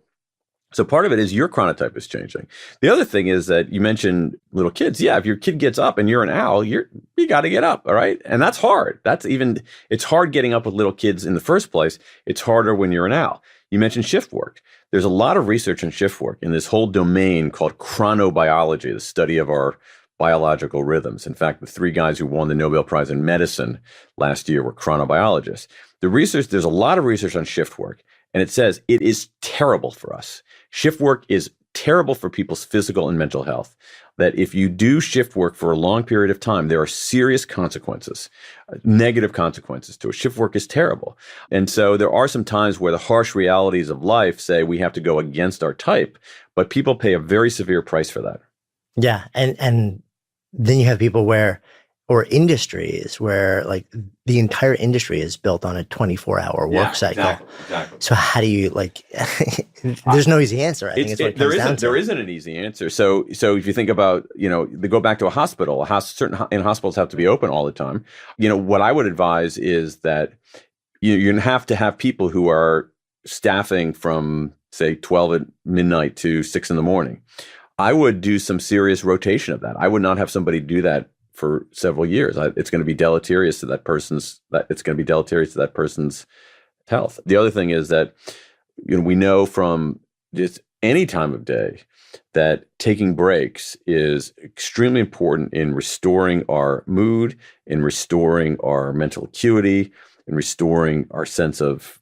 part of it is your chronotype is changing. The other thing is that you mentioned little kids. Yeah, if your kid gets up and you're an owl, you got to get up, all right? And that's hard. It's hard getting up with little kids in the first place. It's harder when you're an owl. You mentioned shift work. There's a lot of research on shift work in this whole domain called chronobiology, the study of our biological rhythms. In fact, the 3 guys who won the Nobel Prize in Medicine last year were chronobiologists. There's a lot of research on shift work, and it says it is terrible for us. Shift work is terrible for people's physical and mental health. That if you do shift work for a long period of time, there are serious consequences, negative consequences to it. Shift work is terrible. And so there are some times where the harsh realities of life say we have to go against our type, but people pay a very severe price for that. Yeah. And then you have people or industries where like the entire industry is built on a 24-hour work cycle. Exactly. So how do you there's no easy answer. I think it's what it comes down to. There isn't an easy answer. So if you think about, they go back to a hospital, certain hospitals have to be open all the time. What I would advise is that you have to have people who are staffing from, say, 12 at midnight to 6 in the morning. I would do some serious rotation of that. I would not have somebody do that for several years. It's going to be deleterious to that person's health. The other thing is that, we know from just any time of day that taking breaks is extremely important in restoring our mood, in restoring our mental acuity, in restoring our sense of,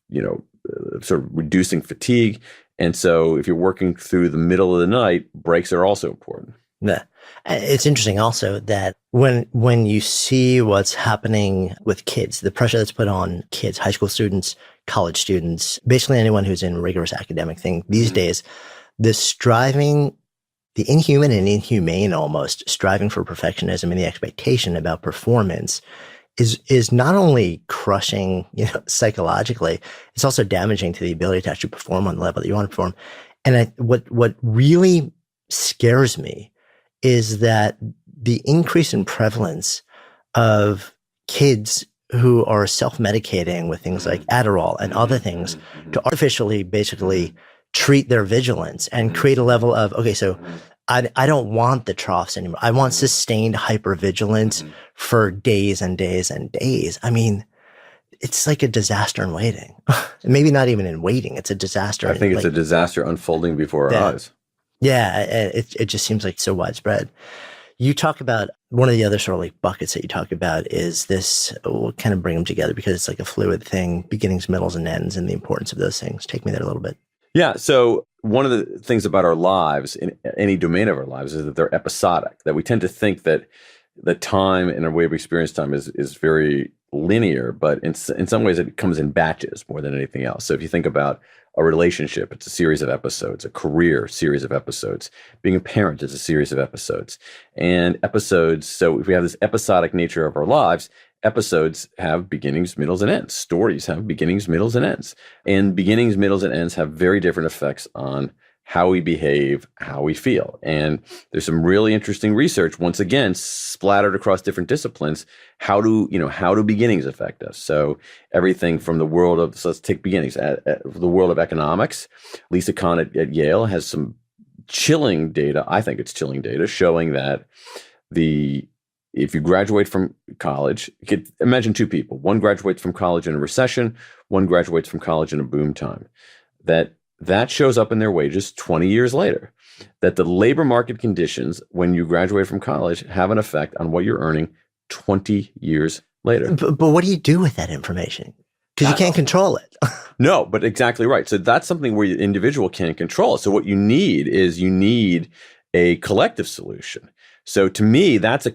sort of reducing fatigue. And so if you're working through the middle of the night, breaks are also important. Yeah. It's interesting also that when you see what's happening with kids, the pressure that's put on kids, high school students, college students, basically anyone who's in rigorous academic thing these days, the striving, the inhuman and inhumane almost striving for perfectionism and the expectation about performance is not only crushing, psychologically, it's also damaging to the ability to actually perform on the level that you want to perform. And what really scares me is that the increase in prevalence of kids who are self-medicating with things like Adderall and other things to artificially basically treat their vigilance and create a level of, okay, so I don't want the troughs anymore. I want sustained hypervigilance for days and days and days. I mean, it's like a disaster in waiting. Maybe not even in waiting. It's a disaster. I think it's a disaster unfolding before our eyes. Yeah, it just seems like so widespread. You talk about one of the other sort of like buckets that you talk about is this, we'll kind of bring them together because it's like a fluid thing, beginnings, middles, and ends, and the importance of those things. Take me there a little bit. Yeah. So one of the things about our lives, in any domain of our lives, is that they're episodic, that we tend to think that the time and our way of experience time is very linear, but in some ways it comes in batches more than anything else. So if you think about a relationship, it's a series of episodes, a career, series of episodes. Being a parent is a series of episodes. And episodes, so if we have this episodic nature of our lives, episodes have beginnings, middles, and ends. Stories have beginnings, middles, and ends. And beginnings, middles, and ends have very different effects on how we behave, how we feel. And there's some really interesting research, once again, splattered across different disciplines. How do beginnings affect us? So everything from the world of, so let's take beginnings, the world of economics. Lisa Kahn at Yale has some chilling data. I think it's chilling data showing that if you graduate from college, you could imagine two people. One graduates from college in a recession, one graduates from college in a boom time. That shows up in their wages 20 years later. That the labor market conditions when you graduate from college have an effect on what you're earning 20 years later. But what do you do with that information? Because you can't control it. No, but exactly right. So that's something where the individual can't control. So what you need is a collective solution. So to me, that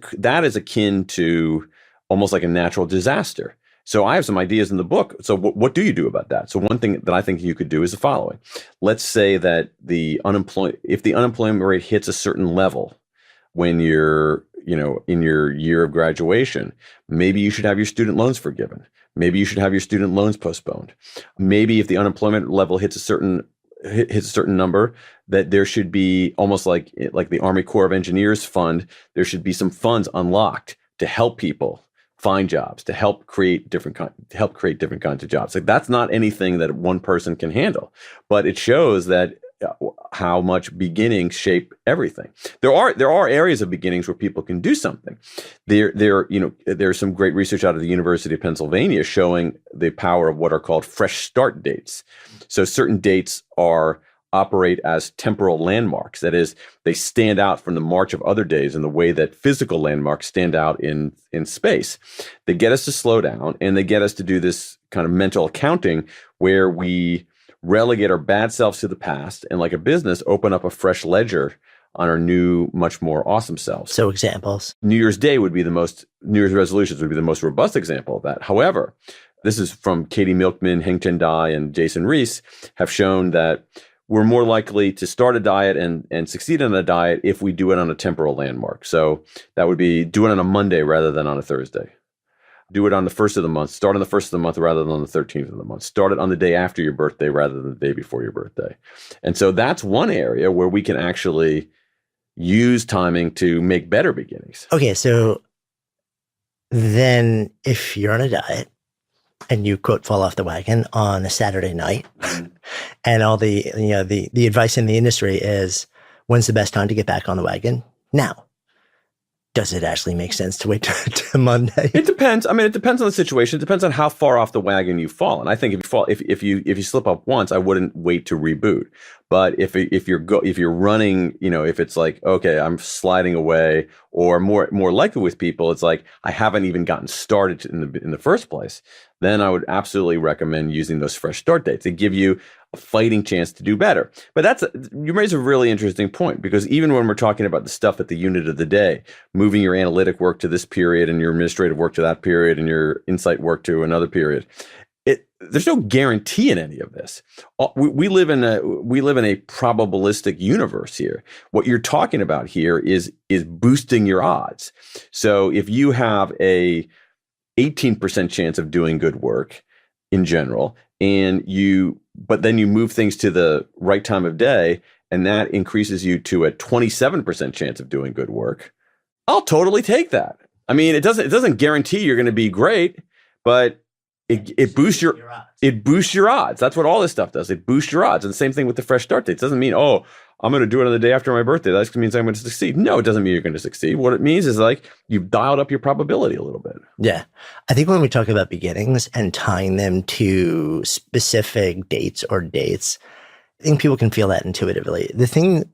is akin to almost like a natural disaster. So I have some ideas in the book. So what do you do about that? So one thing that I think you could do is the following. Let's say that if the unemployment rate hits a certain level when you're, in your year of graduation, maybe you should have your student loans forgiven. Maybe you should have your student loans postponed. Maybe if the unemployment level hits a certain number, that there should be almost like the Army Corps of Engineers fund, there should be some funds unlocked to help people find jobs, to help create different kinds of jobs. Like that's not anything that one person can handle, but it shows that how much beginnings shape everything. There are areas of beginnings where people can do something. There's some great research out of the University of Pennsylvania showing the power of what are called fresh start dates. So certain dates operate as temporal landmarks. That is, they stand out from the march of other days in the way that physical landmarks stand out in space. They get us to slow down, and they get us to do this kind of mental accounting where we relegate our bad selves to the past and, like a business, open up a fresh ledger on our new, much more awesome selves. So examples. New Year's resolutions would be the most robust example of that. However, this is from Katie Milkman, Heng-Chen Dai, and Jason Reese, have shown that we're more likely to start a diet and succeed in a diet if we do it on a temporal landmark. So that would be do it on a Monday rather than on a Thursday. Do it on the 1st of the month. Start on the 1st of the month rather than on the 13th of the month. Start it on the day after your birthday rather than the day before your birthday. And so that's one area where we can actually use timing to make better beginnings. Okay, so then if you're on a diet and you quote fall off the wagon on a Saturday night, and all the the advice in the industry is, when's the best time to get back on the wagon? Now. Does it actually make sense to wait to Monday? It depends. I mean, it depends on the situation. It depends on how far off the wagon you fall. And I think if you slip up once, I wouldn't wait to reboot. But if you're running, if it's like, okay, I'm sliding away, or more likely with people, it's like I haven't even gotten started in the first place, then I would absolutely recommend using those fresh start dates. They give you a fighting chance to do better. But you raise a really interesting point, because even when we're talking about the stuff at the unit of the day, moving your analytic work to this period and your administrative work to that period and your insight work to another period, there's no guarantee in any of this. We live in a probabilistic universe here. What you're talking about here is boosting your odds. So if you have a 18% chance of doing good work in general, but then you move things to the right time of day, and that increases you to a 27% chance of doing good work, I'll totally take that. I mean, it doesn't guarantee you're going to be great, but it boosts your odds. That's what all this stuff does. It boosts your odds. And the same thing with the fresh start dates. It doesn't mean, oh, I'm going to do it on the day after my birthday. That just means I'm going to succeed. No, it doesn't mean you're going to succeed. What it means is like you've dialed up your probability a little bit. Yeah. I think when we talk about beginnings and tying them to specific dates, I think people can feel that intuitively. The thing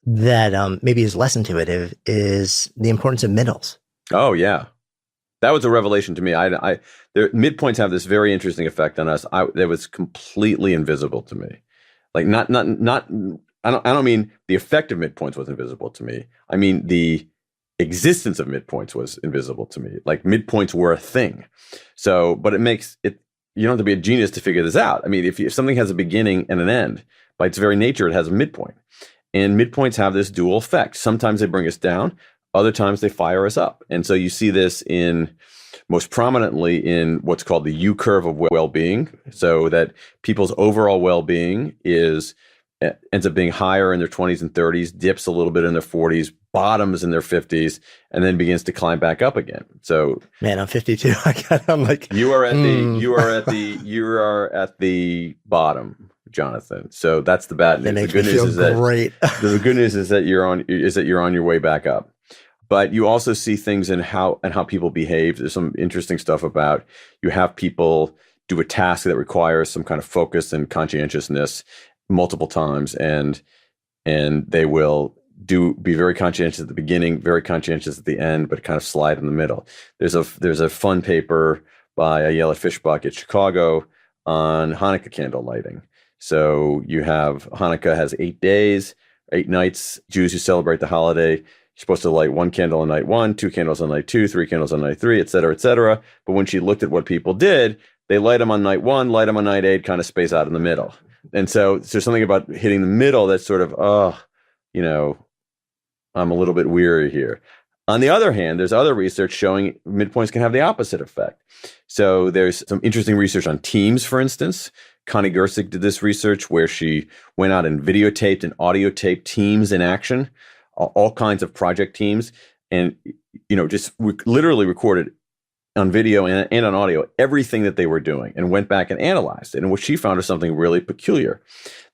that maybe is less intuitive is the importance of middles. Oh, yeah. That was a revelation to me. Midpoints have this very interesting effect on us. That was completely invisible to me. Like not. I don't mean the effect of midpoints was invisible to me. I mean the existence of midpoints was invisible to me. Like midpoints were a thing. So, but it makes it. You don't have to be a genius to figure this out. I mean, if something has a beginning and an end, by its very nature, it has a midpoint. And midpoints have this dual effect. Sometimes they bring us down. Other times they fire us up. And so you see this most prominently in what's called the U curve of well-being. So that people's overall well-being ends up being higher in their 20s and 30s, dips a little bit in their 40s, bottoms in their 50s, and then begins to climb back up again. So, man, I'm 52. I'm like, you are at the bottom, Jonathan. So that's the bad news. The good news is that you're on your way back up. But you also see things in how people behave. There's some interesting stuff about you have people do a task that requires some kind of focus and conscientiousness multiple times, and they will be very conscientious at the beginning, very conscientious at the end, but kind of slide in the middle. There's a fun paper by Ayala Fishbach at Chicago on Hanukkah candle lighting. So you have Hanukkah has 8 days, 8 nights. Jews who celebrate the holiday, you're supposed to light 1 candle on night 1, 2 candles on night 2, 3 candles on night 3, et cetera, et cetera. But when she looked at what people did, they light them on night 1, light them on night 8, kind of space out in the middle. And so there's something about hitting the middle that's sort of, I'm a little bit weary here. On the other hand, there's other research showing midpoints can have the opposite effect. So there's some interesting research on teams, for instance. Connie Gersig did this research where she went out and videotaped and audio taped teams in action, all kinds of project teams, and just literally recorded on video and on audio everything that they were doing, and went back and analyzed it. And what she found is something really peculiar,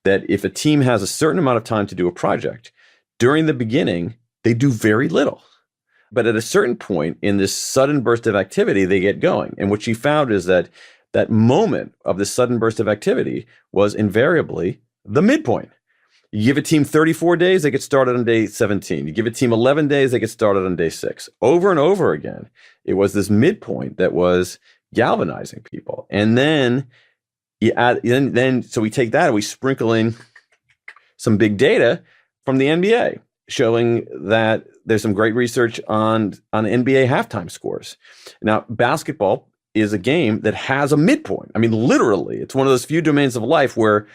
that if a team has a certain amount of time to do a project, during the beginning, they do very little. But at a certain point in this sudden burst of activity, they get going. And what she found is that that moment of this sudden burst of activity was invariably the midpoint. You give a team 34 days, they get started on day 17. You give a team 11 days, they get started on day 6. Over and over again, it was this midpoint that was galvanizing people. And then so we take that and we sprinkle in some big data from the NBA showing that there's some great research on NBA halftime scores. Now, basketball is a game that has a midpoint. I mean, literally, it's one of those few domains of life where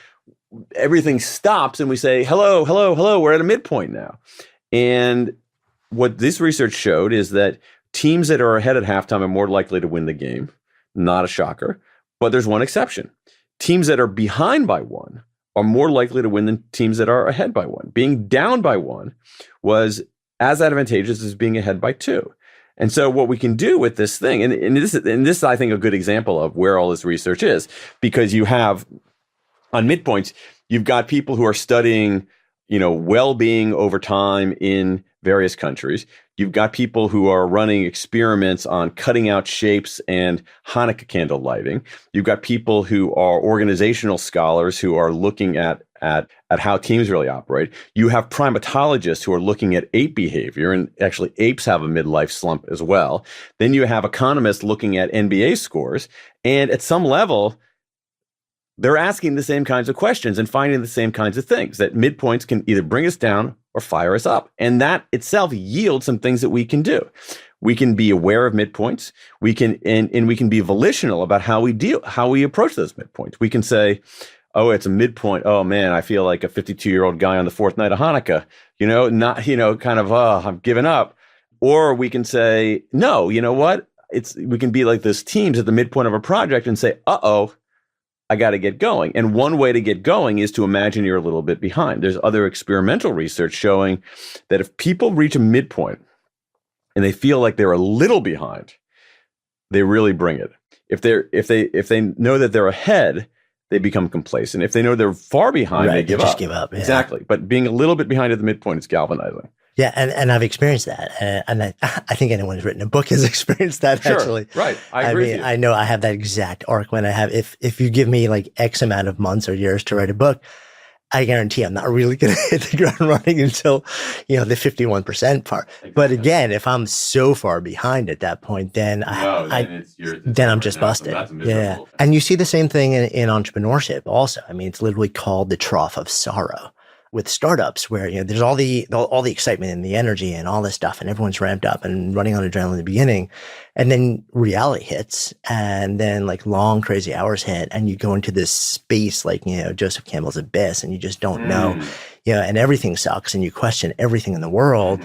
everything stops and we say, hello, hello, hello, we're at a midpoint now. And what this research showed is that teams that are ahead at halftime are more likely to win the game. Not a shocker, but there's one exception. Teams that are behind by 1 are more likely to win than teams that are ahead by 1. Being down by 1 was as advantageous as being ahead by 2. And so what we can do with this thing, and this is, I think, a good example of where all this research is, because you have on midpoints, you've got people who are studying, well-being over time in various countries. You've got people who are running experiments on cutting out shapes and Hanukkah candle lighting. You've got people who are organizational scholars who are looking at how teams really operate. You have primatologists who are looking at ape behavior, and actually apes have a midlife slump as well. Then you have economists looking at NBA scores, and at some level, they're asking the same kinds of questions and finding the same kinds of things, that midpoints can either bring us down or fire us up. And that itself yields some things that we can do. We can be aware of midpoints. We can, and we can be volitional about how we approach those midpoints. We can say, oh, it's a midpoint. Oh man, I feel like a 52-year-old guy on the fourth night of Hanukkah, I'm giving up. Or we can say, no, you know what? We can be like those teams at the midpoint of a project and say, I got to get going. And one way to get going is to imagine you're a little bit behind. There's other experimental research showing that if people reach a midpoint and they feel like they're a little behind, they really bring it. If they know that they're ahead, they become complacent. If they know they're far behind, they give up. Give up. Yeah. Exactly. But being a little bit behind at the midpoint is galvanizing. Yeah, and I've experienced that, and I think anyone who's written a book has experienced that. Sure, actually. Right. I agree with you. I know I have that exact arc when I have. If you give me like X amount of months or years to write a book, I guarantee I'm not really going to hit the ground running until the 51% part. Exactly. But again, if I'm so far behind at that point, then then I'm just busted. Yeah, and you see the same thing in entrepreneurship also. I mean, it's literally called the trough of sorrow with startups, where there's all the excitement and the energy and all this stuff, and everyone's ramped up and running on adrenaline in the beginning, and then reality hits, and then like long crazy hours hit, and you go into this space like Joseph Campbell's abyss, and you just don't know, and everything sucks, and you question everything in the world,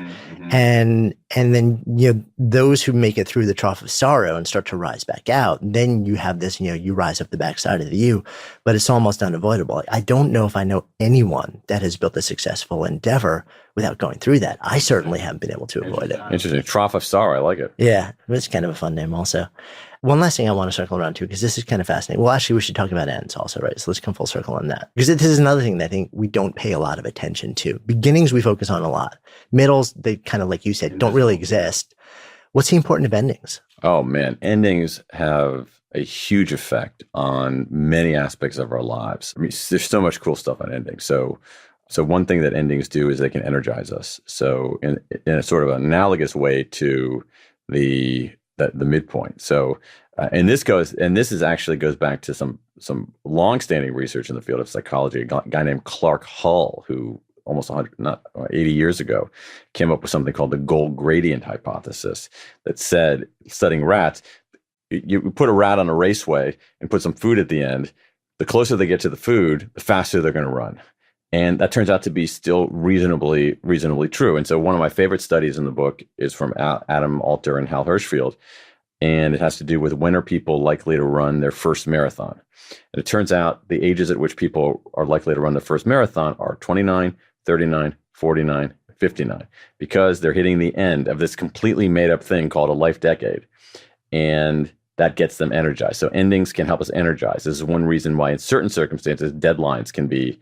and then those who make it through the trough of sorrow and start to rise back out, then you have this you rise up the backside of the U, but it's almost unavoidable. I don't know if I know anyone that has built a successful endeavor without going through that. I certainly haven't been able to avoid it. Interesting. Trough of sorrow. I like it. Yeah. It's kind of a fun name also. One last thing I want to circle around to, because this is kind of fascinating. Well, actually, we should talk about ends also, right? So let's come full circle on that. Because this is another thing that I think we don't pay a lot of attention to. Beginnings, we focus on a lot. Middles, they kind of, like you said, don't really exist. What's the importance of endings? Oh, man. Endings have a huge effect on many aspects of our lives. I mean, there's so much cool stuff on endings. So one thing that endings do is they can energize us. So in a sort of analogous way to the midpoint. So this actually goes back to some longstanding research in the field of psychology. A guy named Clark Hull, who almost 80 years ago came up with something called the goal gradient hypothesis, that said, studying rats, you put a rat on a raceway and put some food at the end. The closer they get to the food, the faster they're going to run. And that turns out to be still reasonably true. And so one of my favorite studies in the book is from Adam Alter and Hal Hirschfield. And it has to do with when are people likely to run their first marathon. And it turns out the ages at which people are likely to run their first marathon are 29, 39, 49, 59, because they're hitting the end of this completely made up thing called a life decade. And that gets them energized. So endings can help us energize. This is one reason why in certain circumstances, deadlines can be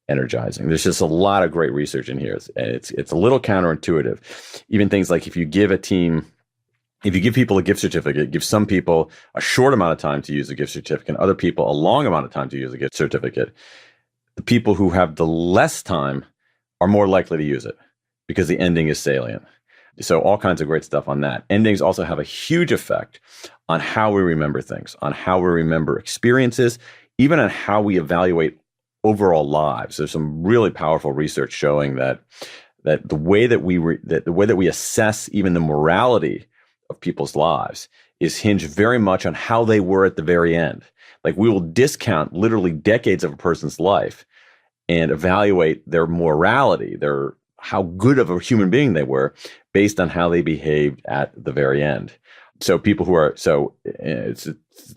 energizing. There's just a lot of great research in here. And it's a little counterintuitive. Even things like if you give people a gift certificate, give some people a short amount of time to use the gift certificate and other people a long amount of time to use the gift certificate, the people who have the less time are more likely to use it because the ending is salient. So all kinds of great stuff on that. Endings also have a huge effect on how we remember things, on how we remember experiences, even on how we evaluate overall lives. There's some really powerful research showing that the way that we assess even the morality of people's lives is hinged very much on how they were at the very end. Like, we will discount literally decades of a person's life and evaluate their morality, how good of a human being they were, based on how they behaved at the very end. So it's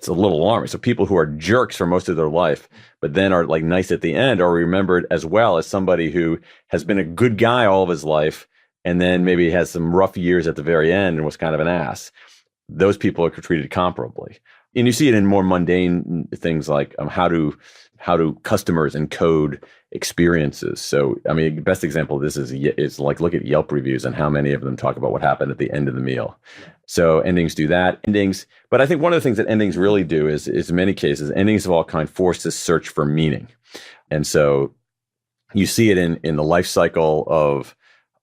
a little alarming. So people who are jerks for most of their life, but then are like nice at the end, are remembered as well as somebody who has been a good guy all of his life, and then maybe has some rough years at the very end and was kind of an ass. Those people are treated comparably. And you see it in more mundane things like how do customers encode experiences. So, I mean, the best example of this is like, look at Yelp reviews and how many of them talk about what happened at the end of the meal. So endings do that. But I think one of the things that endings really do is in many cases, endings of all kind force this search for meaning. And so you see it in the life cycle of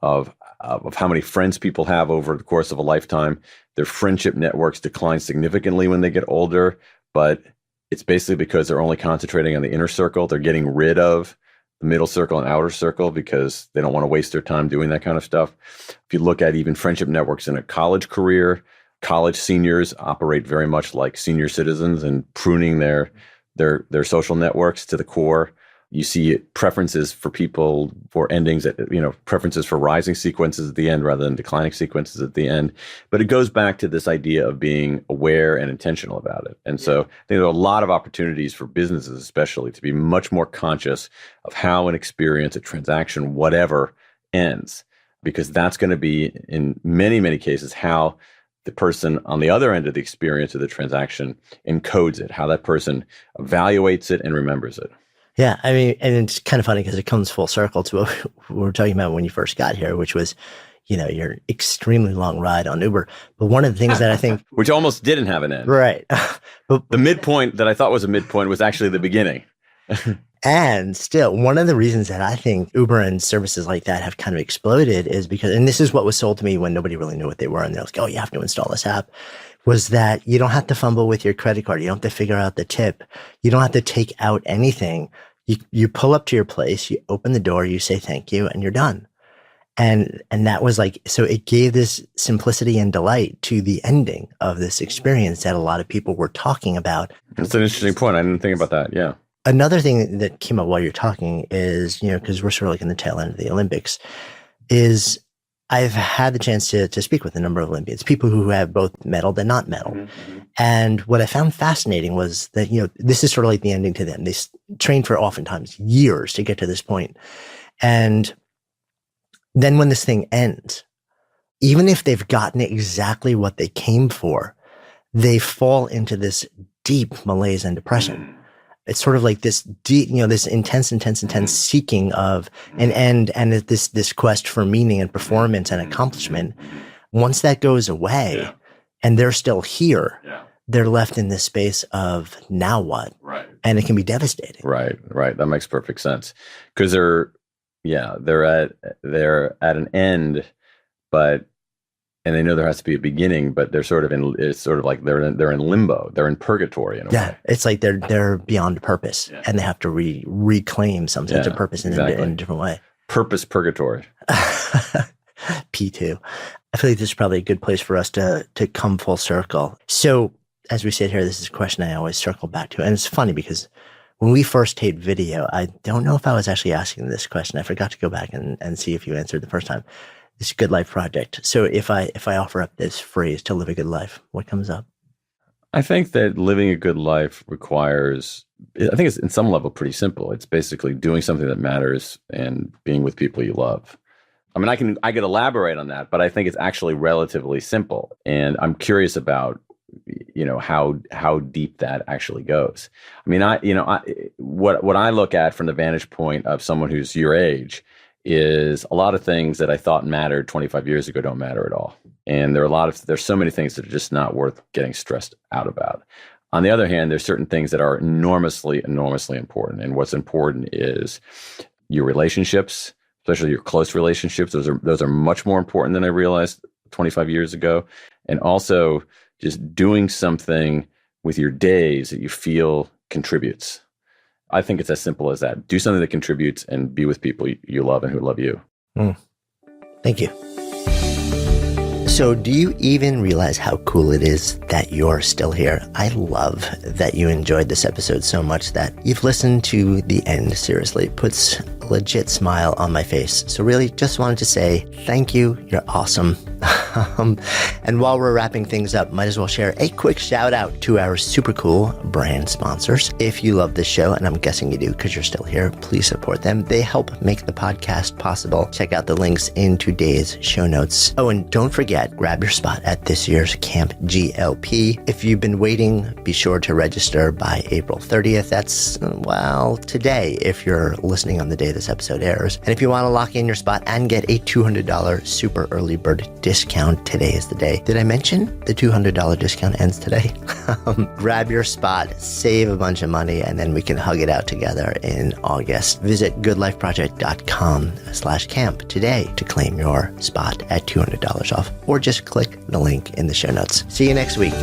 how many friends people have over the course of a lifetime. Their friendship networks decline significantly when they get older, but it's basically because they're only concentrating on the inner circle. They're getting rid of the middle circle and outer circle because they don't want to waste their time doing that kind of stuff. If you look at even friendship networks in a college career, college seniors operate very much like senior citizens and pruning their social networks to the core. You see preferences for people for endings, preferences for rising sequences at the end rather than declining sequences at the end. But it goes back to this idea of being aware and intentional about it. And so I think there are a lot of opportunities for businesses, especially, to be much more conscious of how an experience, a transaction, whatever, ends, because that's going to be, in many, many cases, how the person on the other end of the experience of the transaction encodes it, how that person evaluates it and remembers it. Yeah, I mean, and it's kind of funny because it comes full circle to what we were talking about when you first got here, which was, your extremely long ride on Uber. But one of the things that I think... Which almost didn't have an end. Right. But the midpoint that I thought was a midpoint was actually the beginning. And still, one of the reasons that I think Uber and services like that have kind of exploded is because, and this is what was sold to me when nobody really knew what they were, and they're like, oh, you have to install this app, was that you don't have to fumble with your credit card. You don't have to figure out the tip. You don't have to take out anything. You pull up to your place, you open the door, you say thank you, and you're done. And that was like, so it gave this simplicity and delight to the ending of this experience that a lot of people were talking about. That's an interesting point. I didn't think about that. Yeah. Another thing that came up while you're talking is, because we're sort of like in the tail end of the Olympics, is I've had the chance to speak with a number of Olympians, people who have both medaled and not medaled. Mm-hmm. And what I found fascinating was that, this is sort of like the ending to them. They trained for oftentimes years to get to this point. And then when this thing ends, even if they've gotten exactly what they came for, they fall into this deep malaise and depression. It's sort of like this deep, this intense seeking of an end and this quest for meaning and performance and accomplishment. Once that goes away and they're still here, they're left in this space of now what? Right. And it can be devastating. Right. That makes perfect sense. Because they're at an end, and they know there has to be a beginning, but they're sort of it's sort of like they're in limbo. They're in purgatory in a way. It's like they're beyond purpose, and they have to reclaim some sense of purpose in a different way. Purpose purgatory. P2. I feel like this is probably a good place for us to come full circle. So as we sit here, this is a question I always circle back to. And it's funny because when we first taped video, I don't know if I was actually asking this question. I forgot to go back and see if you answered the first time. This Good Life Project. So if I offer up this phrase, to live a good life, what comes up? I think that living a good life requires, I think it's in some level pretty simple. It's basically doing something that matters and being with people you love. I mean, I could elaborate on that, but I think it's actually relatively simple. And I'm curious about, how deep that actually goes. I mean, what I look at from the vantage point of someone who's your age is a lot of things that I thought mattered 25 years ago don't matter at all. And there's so many things that are just not worth getting stressed out about. On the other hand, there's certain things that are enormously, enormously important. And what's important is your relationships, especially your close relationships. Those are much more important than I realized 25 years ago. And also just doing something with your days that you feel contributes. I think it's as simple as that. Do something that contributes and be with people you love and who love you. Thank you. So do you even realize how cool it is that you're still here? I love that you enjoyed this episode so much that you've listened to the end. Seriously, it puts a legit smile on my face. So really just wanted to say thank you. You're awesome. And while we're wrapping things up, might as well share a quick shout out to our super cool brand sponsors. If you love this show, and I'm guessing you do because you're still here, please support them. They help make the podcast possible. Check out the links in today's show notes. Oh, and don't forget, grab your spot at this year's Camp GLP. If you've been waiting, be sure to register by April 30th. That's, well, today if you're listening on the day this episode airs. And if you want to lock in your spot and get a $200 super early bird discount, today is the day. Did I mention the $200 discount ends today? Grab your spot, save a bunch of money, and then we can hug it out together in August. Visit goodlifeproject.com/camp today to claim your spot at $200 off, or just click the link in the show notes. See you next week.